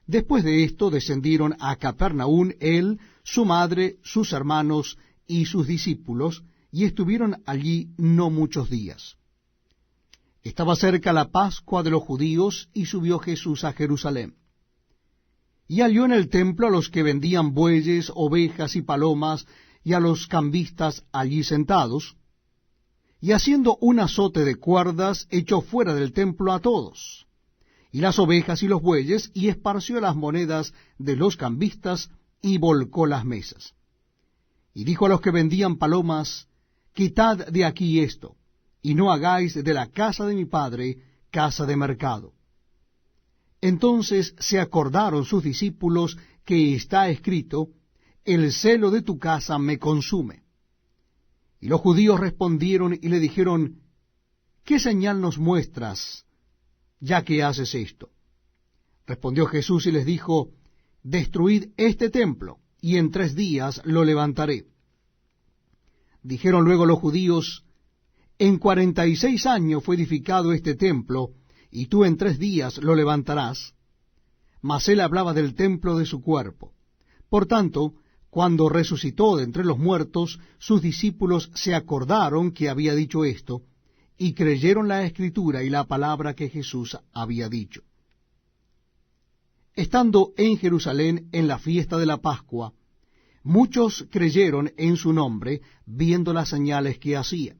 Después de esto descendieron a Capernaum él, su madre, sus hermanos y sus discípulos, y estuvieron allí no muchos días. Estaba cerca la Pascua de los judíos, y subió Jesús a Jerusalén. Y halló en el templo a los que vendían bueyes, ovejas y palomas, y a los cambistas allí sentados, y haciendo un azote de cuerdas, echó fuera del templo a todos, y las ovejas y los bueyes, y esparció las monedas de los cambistas, y volcó las mesas. Y dijo a los que vendían palomas: quitad de aquí esto, y no hagáis de la casa de mi padre casa de mercado. Entonces se acordaron sus discípulos que está escrito: el celo de tu casa me consume. Y los judíos respondieron y le dijeron: ¿qué señal nos muestras, ya que haces esto? Respondió Jesús y les dijo: destruid este templo, y en 3 días lo levantaré. Dijeron luego los judíos: en 46 años fue edificado este templo, y tú en 3 días lo levantarás. Mas él hablaba del templo de su cuerpo. Por tanto, cuando resucitó de entre los muertos, sus discípulos se acordaron que había dicho esto, y creyeron la Escritura y la palabra que Jesús había dicho. Estando en Jerusalén en la fiesta de la Pascua, muchos creyeron en su nombre, viendo las señales que hacía.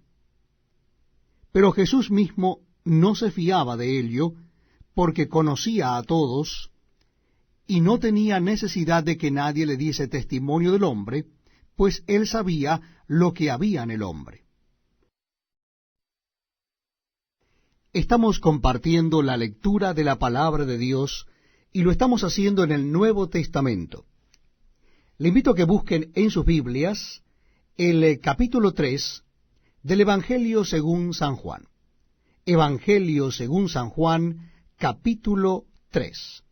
Pero Jesús mismo no se fiaba de ello, porque conocía a todos, y no tenía necesidad de que nadie le diese testimonio del hombre, pues él sabía lo que había en el hombre. Estamos compartiendo la lectura de la palabra de Dios, y lo estamos haciendo en el Nuevo Testamento. Le invito a que busquen en sus Biblias el capítulo 3 del Evangelio según San Juan. Evangelio según San Juan, capítulo 3.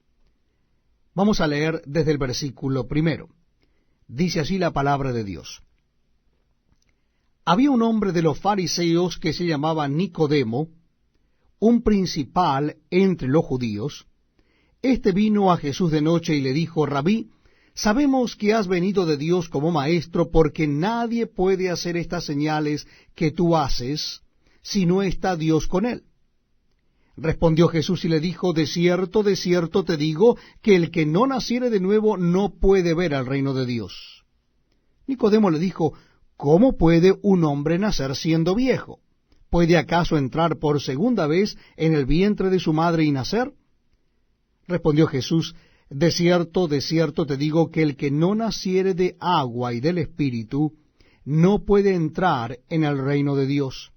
Vamos a leer desde el versículo 1. Dice así la palabra de Dios. Había un hombre de los fariseos que se llamaba Nicodemo, un principal entre los judíos. Este vino a Jesús de noche y le dijo: Rabí, sabemos que has venido de Dios como maestro, porque nadie puede hacer estas señales que tú haces si no está Dios con él. Respondió Jesús y le dijo: de cierto te digo, que el que no naciere de nuevo no puede ver el reino de Dios. Nicodemo le dijo: ¿cómo puede un hombre nacer siendo viejo? ¿Puede acaso entrar por segunda vez en el vientre de su madre y nacer? Respondió Jesús: de cierto te digo, que el que no naciere de agua y del Espíritu no puede entrar en el reino de Dios.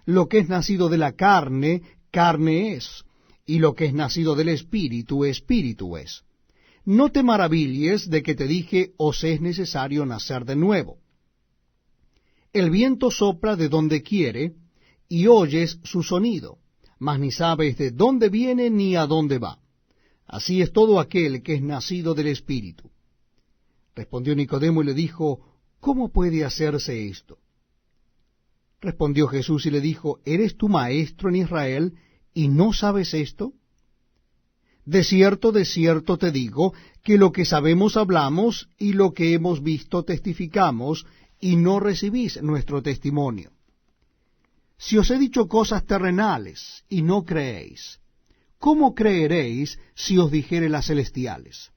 Lo que es nacido de la carne, carne es, y lo que es nacido del Espíritu, espíritu es. No te maravilles de que te dije: os es necesario nacer de nuevo. El viento sopla de donde quiere, y oyes su sonido, mas ni sabes de dónde viene ni a dónde va. Así es todo aquel que es nacido del Espíritu. Respondió Nicodemo y le dijo: ¿cómo puede hacerse esto? Respondió Jesús y le dijo: ¿eres tú maestro en Israel y no sabes esto? De cierto te digo, que lo que sabemos hablamos, y lo que hemos visto testificamos, y no recibís nuestro testimonio. Si os he dicho cosas terrenales, y no creéis, ¿cómo creeréis si os dijere las celestiales?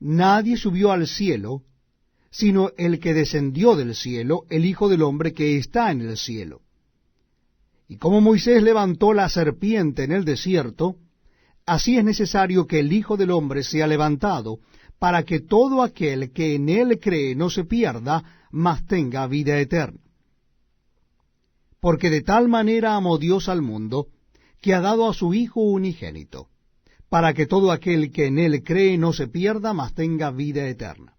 nadie subió al cielo, sino el que descendió del cielo, el Hijo del Hombre que está en el cielo. Y como Moisés levantó la serpiente en el desierto, así es necesario que el Hijo del Hombre sea levantado, para que todo aquel que en él cree no se pierda, mas tenga vida eterna. Porque de tal manera amó Dios al mundo, que ha dado a su Hijo unigénito, para que todo aquel que en él cree no se pierda, mas tenga vida eterna.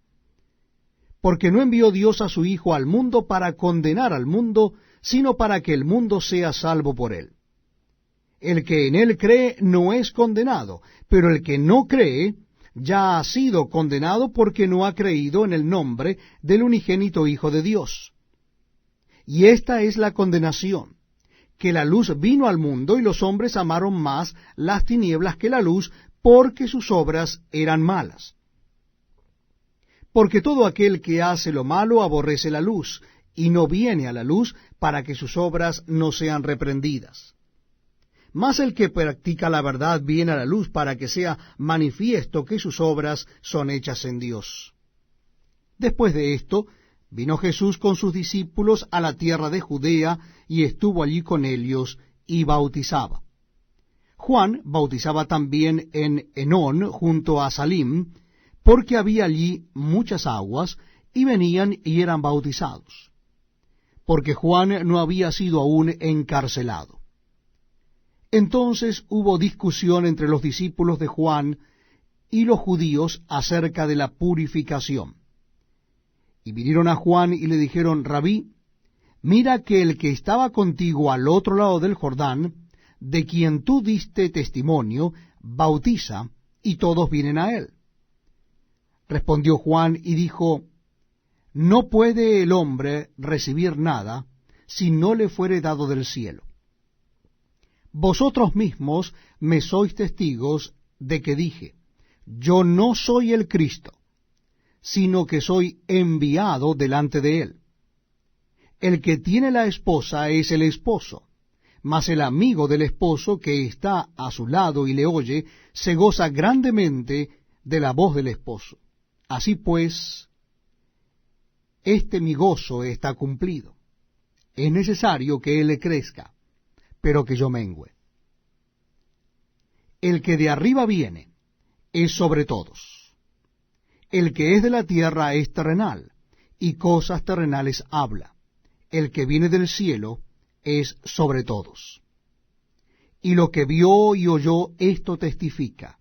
Porque no envió Dios a su Hijo al mundo para condenar al mundo, sino para que el mundo sea salvo por él. El que en él cree no es condenado, pero el que no cree ya ha sido condenado porque no ha creído en el nombre del unigénito Hijo de Dios. Y esta es la condenación, que la luz vino al mundo y los hombres amaron más las tinieblas que la luz, porque sus obras eran malas. Porque todo aquel que hace lo malo aborrece la luz, y no viene a la luz para que sus obras no sean reprendidas. Mas el que practica la verdad viene a la luz para que sea manifiesto que sus obras son hechas en Dios. Después de esto, vino Jesús con sus discípulos a la tierra de Judea, y estuvo allí con ellos, y bautizaba. Juan bautizaba también en Enón, junto a Salim, porque había allí muchas aguas, y venían y eran bautizados, porque Juan no había sido aún encarcelado. Entonces hubo discusión entre los discípulos de Juan y los judíos acerca de la purificación. Y vinieron a Juan y le dijeron: Rabí, mira que el que estaba contigo al otro lado del Jordán, de quien tú diste testimonio, bautiza, y todos vienen a él. Respondió Juan y dijo: No puede el hombre recibir nada si no le fuere dado del cielo. Vosotros mismos me sois testigos de que dije: Yo no soy el Cristo, sino que soy enviado delante de él. El que tiene la esposa es el esposo, mas el amigo del esposo que está a su lado y le oye, se goza grandemente de la voz del esposo. Así pues, mi gozo está cumplido. Es necesario que él crezca, pero que yo mengüe. El que de arriba viene es sobre todos. El que es de la tierra es terrenal, y cosas terrenales habla. El que viene del cielo es sobre todos. Y lo que vio y oyó, esto testifica,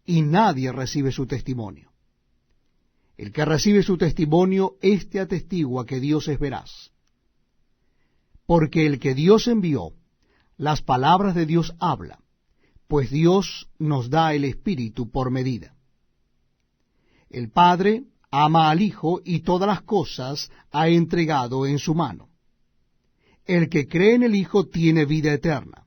y nadie recibe su testimonio. El que recibe su testimonio, éste atestigua que Dios es veraz. Porque el que Dios envió, las palabras de Dios habla, pues Dios nos da el Espíritu por medida. El Padre ama al Hijo y todas las cosas ha entregado en su mano. El que cree en el Hijo tiene vida eterna,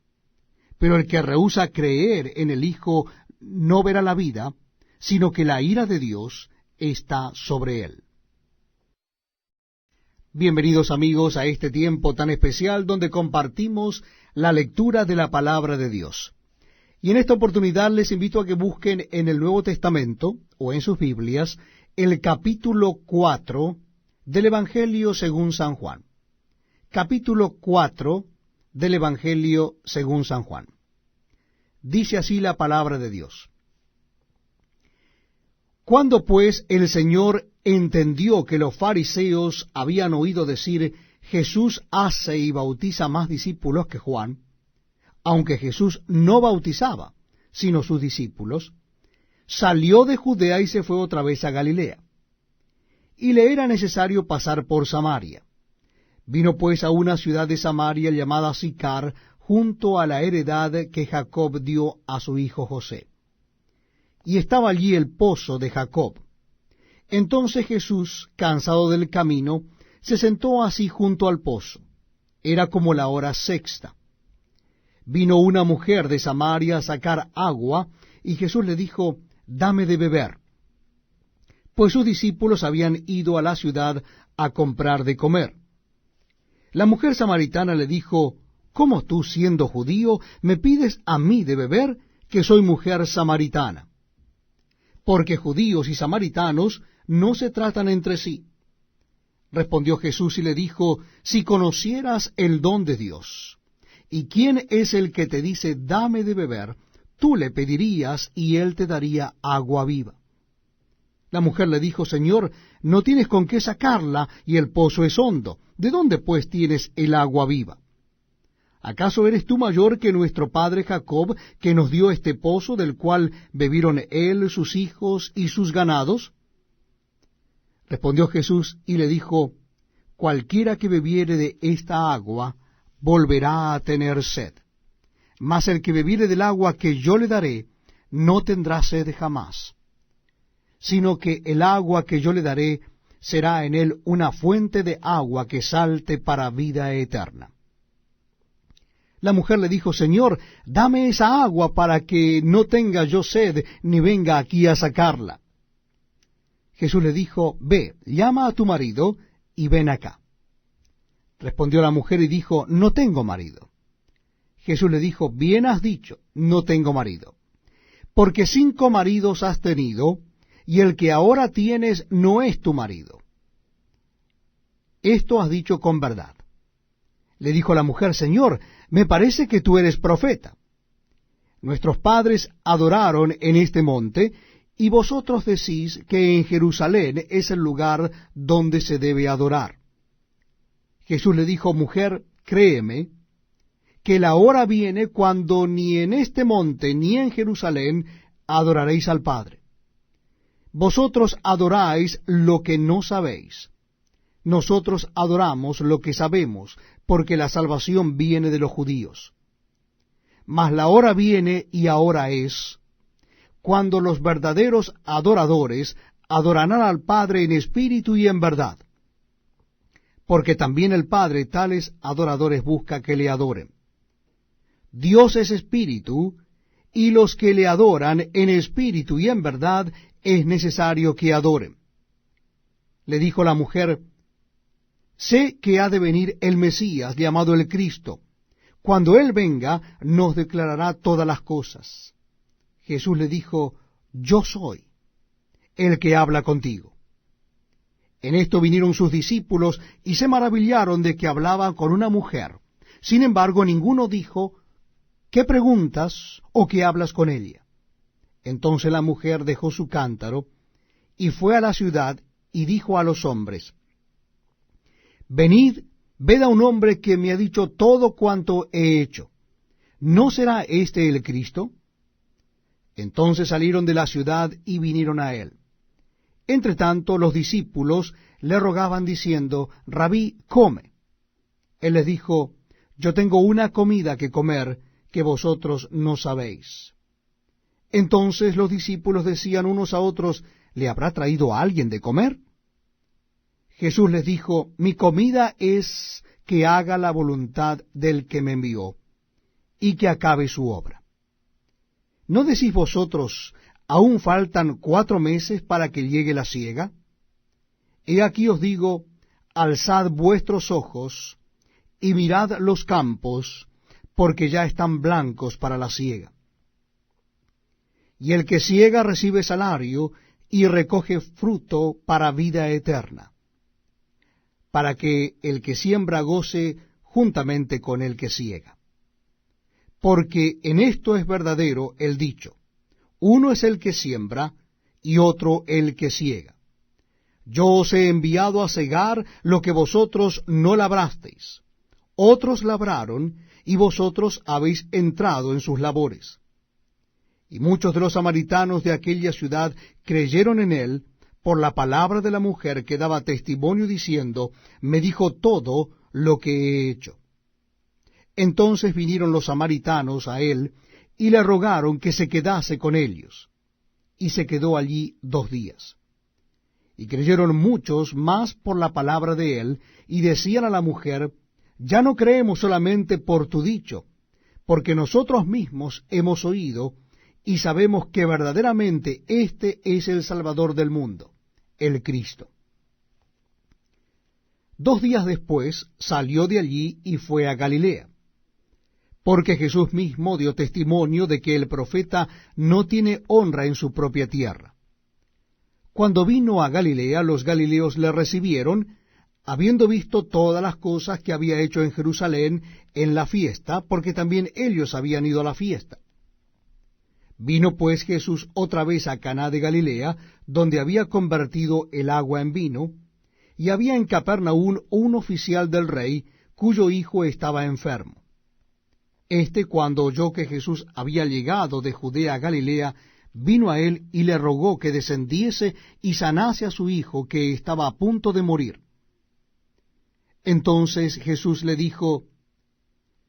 pero el que rehúsa creer en el Hijo no verá la vida, sino que la ira de Dios está sobre él. Bienvenidos amigos a este tiempo tan especial donde compartimos la lectura de la palabra de Dios. Y en esta oportunidad les invito a que busquen en el Nuevo Testamento, o en sus Biblias, el capítulo 4 del Evangelio según San Juan. Capítulo 4 del Evangelio según San Juan. Dice así la palabra de Dios. Cuando pues el Señor entendió que los fariseos habían oído decir: Jesús hace y bautiza más discípulos que Juan, aunque Jesús no bautizaba, sino sus discípulos, salió de Judea y se fue otra vez a Galilea. Y le era necesario pasar por Samaria. Vino pues a una ciudad de Samaria llamada Sicar, junto a la heredad que Jacob dio a su hijo José. Y estaba allí el pozo de Jacob. Entonces Jesús, cansado del camino, se sentó así junto al pozo. Era como la hora sexta. Vino una mujer de Samaria a sacar agua, y Jesús le dijo: Dame de beber. Pues sus discípulos habían ido a la ciudad a comprar de comer. La mujer samaritana le dijo: ¿Cómo tú, siendo judío, me pides a mí de beber, que soy mujer samaritana? porque judíos y samaritanos no se tratan entre sí. Respondió Jesús y le dijo, si conocieras el don de Dios, y quién es el que te dice, dame de beber, tú le pedirías, y él te daría agua viva. La mujer le dijo, Señor, no tienes con qué sacarla, y el pozo es hondo. ¿De dónde pues tienes el agua viva? ¿Acaso eres tú mayor que nuestro padre Jacob, que nos dio este pozo, del cual bebieron él, sus hijos y sus ganados? Respondió Jesús y le dijo, cualquiera que bebiere de esta agua, volverá a tener sed. Mas el que bebiere del agua que yo le daré, no tendrá sed jamás, sino que el agua que yo le daré será en él una fuente de agua que salte para vida eterna. La mujer le dijo, Señor, dame esa agua para que no tenga yo sed, ni venga aquí a sacarla. Jesús le dijo, ve, llama a tu marido, y ven acá. Respondió la mujer y dijo, no tengo marido. Jesús le dijo, bien has dicho, no tengo marido, porque 5 maridos has tenido, y el que ahora tienes no es tu marido. Esto has dicho con verdad. Le dijo la mujer, Señor, me parece que tú eres profeta. Nuestros padres adoraron en este monte, y vosotros decís que en Jerusalén es el lugar donde se debe adorar. Jesús le dijo, mujer, créeme, que la hora viene cuando ni en este monte ni en Jerusalén adoraréis al Padre. Vosotros adoráis lo que no sabéis. Nosotros adoramos lo que sabemos, porque la salvación viene de los judíos. Mas la hora viene, y ahora es, cuando los verdaderos adoradores adorarán al Padre en espíritu y en verdad. Porque también el Padre tales adoradores busca que le adoren. Dios es espíritu, y los que le adoran en espíritu y en verdad es necesario que adoren. Le dijo la mujer, sé que ha de venir el Mesías, llamado el Cristo. Cuando Él venga, nos declarará todas las cosas. Jesús le dijo, yo soy el que habla contigo. En esto vinieron sus discípulos y se maravillaron de que hablaba con una mujer. Sin embargo, ninguno dijo, ¿qué preguntas o qué hablas con ella? Entonces la mujer dejó su cántaro y fue a la ciudad y dijo a los hombres, venid, ved a un hombre que me ha dicho todo cuanto he hecho. ¿No será este el Cristo? Entonces salieron de la ciudad y vinieron a él. Entre tanto, los discípulos le rogaban diciendo, Rabí, come. Él les dijo, yo tengo una comida que comer que vosotros no sabéis. Entonces los discípulos decían unos a otros, ¿le habrá traído a alguien de comer? Jesús les dijo, mi comida es que haga la voluntad del que me envió, y que acabe su obra. ¿No decís vosotros, aún faltan 4 meses para que llegue la siega? He aquí os digo, alzad vuestros ojos, y mirad los campos, porque ya están blancos para la siega. Y el que siega recibe salario, y recoge fruto para vida eterna, para que el que siembra goce juntamente con el que siega. Porque en esto es verdadero el dicho, uno es el que siembra, y otro el que siega. Yo os he enviado a segar lo que vosotros no labrasteis. Otros labraron, y vosotros habéis entrado en sus labores. Y muchos de los samaritanos de aquella ciudad creyeron en él por la palabra de la mujer que daba testimonio diciendo, me dijo todo lo que he hecho. Entonces vinieron los samaritanos a él y le rogaron que se quedase con ellos. Y se quedó allí 2 días. Y creyeron muchos más por la palabra de él, y decían a la mujer, ya no creemos solamente por tu dicho, porque nosotros mismos hemos oído, y sabemos que verdaderamente este es el Salvador del mundo, el Cristo. 2 días después salió de allí y fue a Galilea, porque Jesús mismo dio testimonio de que el profeta no tiene honra en su propia tierra. Cuando vino a Galilea, los galileos le recibieron, habiendo visto todas las cosas que había hecho en Jerusalén en la fiesta, porque también ellos habían ido a la fiesta. Vino pues Jesús otra vez a Caná de Galilea, donde había convertido el agua en vino, y había en Capernaum un oficial del rey, cuyo hijo estaba enfermo. Cuando oyó que Jesús había llegado de Judea a Galilea, vino a él y le rogó que descendiese y sanase a su hijo, que estaba a punto de morir. Entonces Jesús le dijo,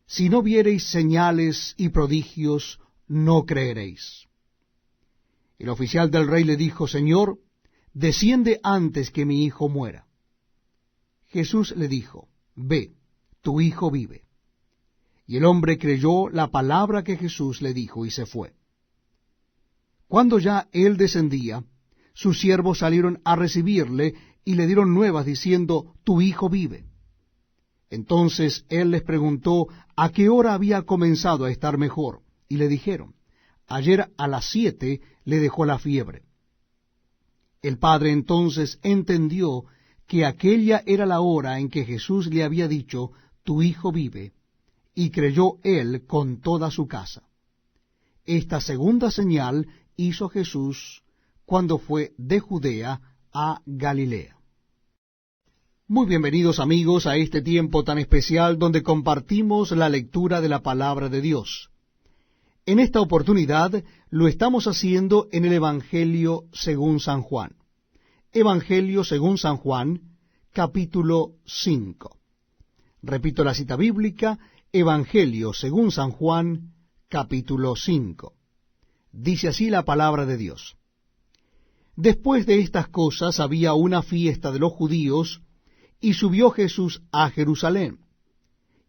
si no viereis señales y prodigios, no creeréis. El oficial del rey le dijo, Señor, desciende antes que mi hijo muera. Jesús le dijo, ve, tu hijo vive. Y el hombre creyó la palabra que Jesús le dijo y se fue. Cuando ya él descendía, sus siervos salieron a recibirle y le dieron nuevas diciendo, tu hijo vive. Entonces él les preguntó a qué hora había comenzado a estar mejor, y le dijeron, ayer a las 7 le dejó la fiebre. El padre entonces entendió que aquella era la hora en que Jesús le había dicho, tu hijo vive, y creyó él con toda su casa. Esta segunda señal hizo Jesús cuando fue de Judea a Galilea. Muy bienvenidos amigos a este tiempo tan especial donde compartimos la lectura de la palabra de Dios. En esta oportunidad lo estamos haciendo en el Evangelio según San Juan. Evangelio según San Juan, capítulo 5. Repito la cita bíblica, Evangelio según San Juan, capítulo 5. Dice así la palabra de Dios. Después de estas cosas había una fiesta de los judíos, y subió Jesús a Jerusalén.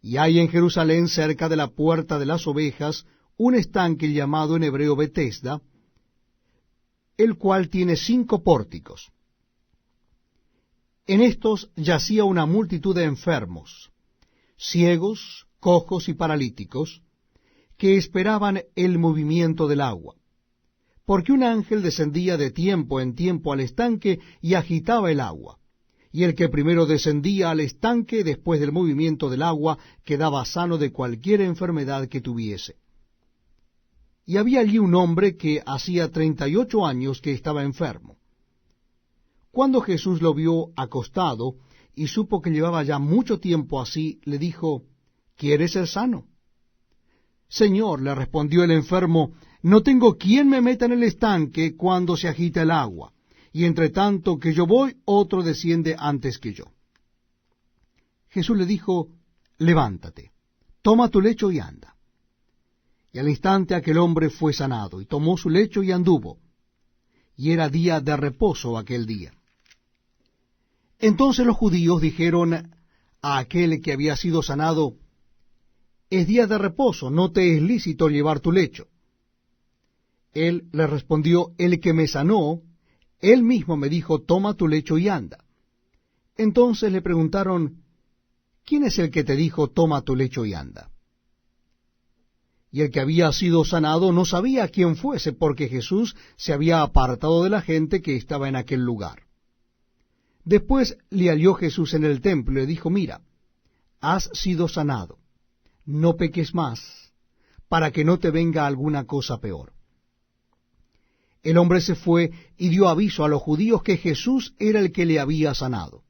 Y hay en Jerusalén, cerca de la puerta de las ovejas, un estanque llamado en hebreo Betesda, el cual tiene 5 pórticos. En estos yacía una multitud de enfermos, ciegos, cojos y paralíticos, que esperaban el movimiento del agua, porque un ángel descendía de tiempo en tiempo al estanque y agitaba el agua, y el que primero descendía al estanque después del movimiento del agua quedaba sano de cualquier enfermedad que tuviese. Y había allí un hombre que hacía 38 años que estaba enfermo. Cuando Jesús lo vio acostado y supo que llevaba ya mucho tiempo así, le dijo, ¿quieres ser sano? Señor, le respondió el enfermo, no tengo quien me meta en el estanque cuando se agita el agua, y entre tanto que yo voy, otro desciende antes que yo. Jesús le dijo, levántate, toma tu lecho y anda. Y al instante aquel hombre fue sanado, y tomó su lecho y anduvo. Y era día de reposo aquel día. Entonces los judíos dijeron a aquel que había sido sanado, es día de reposo, no te es lícito llevar tu lecho. Él le respondió, el que me sanó, él mismo me dijo, toma tu lecho y anda. Entonces le preguntaron, ¿quién es el que te dijo, toma tu lecho y anda? Y el que había sido sanado no sabía quién fuese, porque Jesús se había apartado de la gente que estaba en aquel lugar. Después le halló Jesús en el templo y le dijo, mira, has sido sanado, no peques más, para que no te venga alguna cosa peor. El hombre se fue y dio aviso a los judíos que Jesús era el que le había sanado.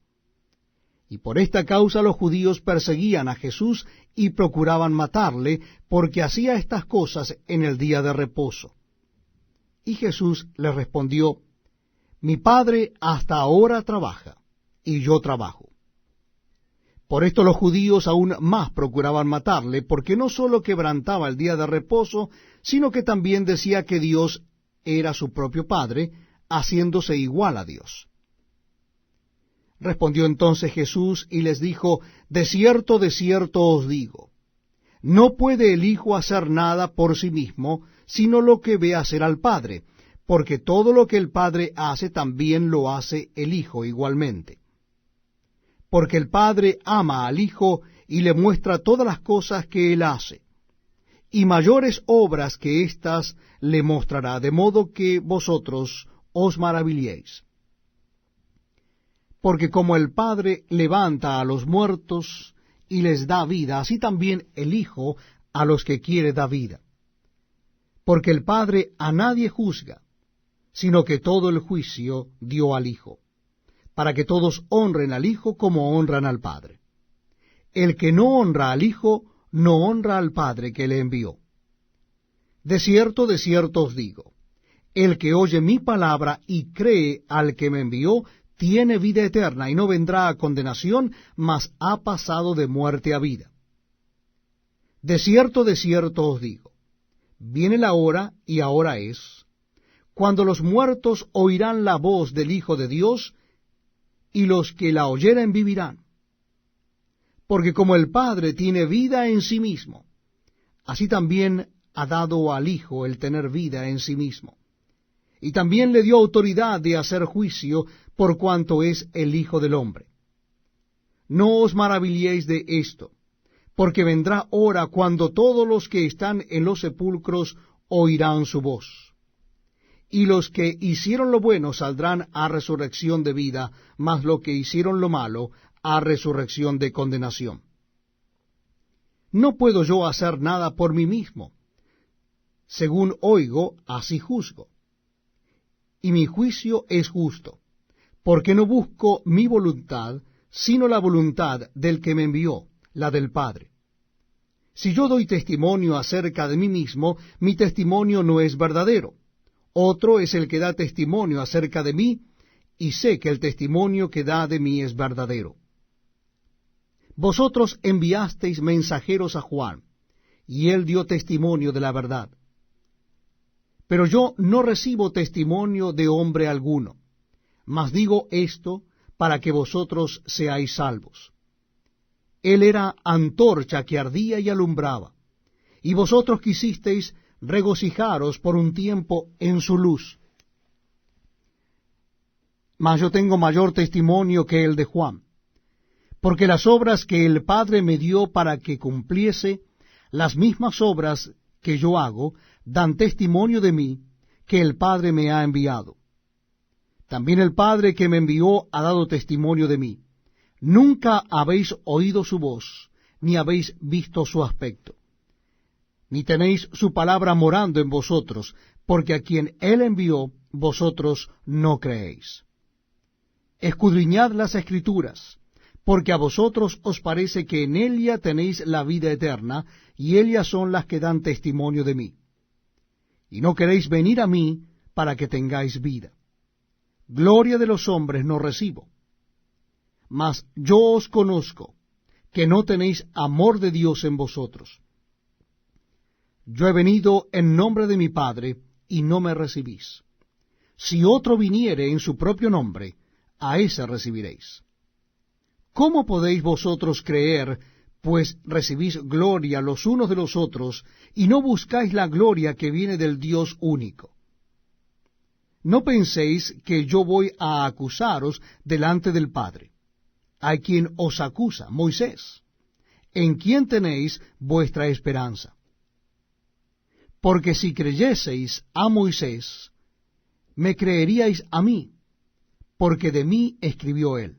Y por esta causa los judíos perseguían a Jesús y procuraban matarle, porque hacía estas cosas en el día de reposo. Y Jesús les respondió, mi Padre hasta ahora trabaja, y yo trabajo. Por esto los judíos aún más procuraban matarle, porque no sólo quebrantaba el día de reposo, sino que también decía que Dios era su propio Padre, haciéndose igual a Dios. Respondió entonces Jesús y les dijo, de cierto os digo, no puede el Hijo hacer nada por sí mismo, sino lo que ve hacer al Padre, porque todo lo que el Padre hace también lo hace el Hijo igualmente. Porque el Padre ama al Hijo y le muestra todas las cosas que él hace, y mayores obras que éstas le mostrará, de modo que vosotros os maravilléis. Porque como el Padre levanta a los muertos y les da vida, así también el Hijo a los que quiere da vida. Porque el Padre a nadie juzga, sino que todo el juicio dio al Hijo, para que todos honren al Hijo como honran al Padre. El que no honra al Hijo, no honra al Padre que le envió. De cierto os digo, el que oye mi palabra y cree al que me envió, tiene vida eterna, y no vendrá a condenación, mas ha pasado de muerte a vida. De cierto os digo, viene la hora, y ahora es, cuando los muertos oirán la voz del Hijo de Dios, y los que la oyeren vivirán. Porque como el Padre tiene vida en sí mismo, así también ha dado al Hijo el tener vida en sí mismo. Y también le dio autoridad de hacer juicio, por cuanto es el Hijo del hombre. No os maravilléis de esto, porque vendrá hora cuando todos los que están en los sepulcros oirán su voz. Y los que hicieron lo bueno saldrán a resurrección de vida, mas los que hicieron lo malo a resurrección de condenación. No puedo yo hacer nada por mí mismo. Según oigo, así juzgo. Y mi juicio es justo, porque no busco mi voluntad, sino la voluntad del que me envió, la del Padre. Si yo doy testimonio acerca de mí mismo, mi testimonio no es verdadero. Otro es el que da testimonio acerca de mí, y sé que el testimonio que da de mí es verdadero. Vosotros enviasteis mensajeros a Juan, y él dio testimonio de la verdad. Pero yo no recibo testimonio de hombre alguno, mas digo esto para que vosotros seáis salvos. Él era antorcha que ardía y alumbraba, y vosotros quisisteis regocijaros por un tiempo en su luz. Mas yo tengo mayor testimonio que el de Juan, porque las obras que el Padre me dio para que cumpliese, las mismas obras que yo hago, dan testimonio de mí, que el Padre me ha enviado. También el Padre que me envió ha dado testimonio de mí. Nunca habéis oído su voz, ni habéis visto su aspecto, ni tenéis su palabra morando en vosotros, porque a quien él envió, vosotros no creéis. Escudriñad las Escrituras, porque a vosotros os parece que en ella tenéis la vida eterna, y ellas son las que dan testimonio de mí. Y no queréis venir a mí para que tengáis vida. Gloria de los hombres no recibo. Mas yo os conozco, que no tenéis amor de Dios en vosotros. Yo he venido en nombre de mi Padre, y no me recibís. Si otro viniere en su propio nombre, a ese recibiréis. ¿Cómo podéis vosotros creer, pues recibís gloria los unos de los otros, y no buscáis la gloria que viene del Dios único? No penséis que yo voy a acusaros delante del Padre. Hay quien os acusa, Moisés, en quien tenéis vuestra esperanza. Porque si creyeseis a Moisés, me creeríais a mí, porque de mí escribió él.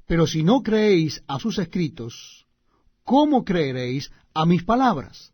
Pero si no creéis a sus escritos, ¿cómo creeréis a mis palabras?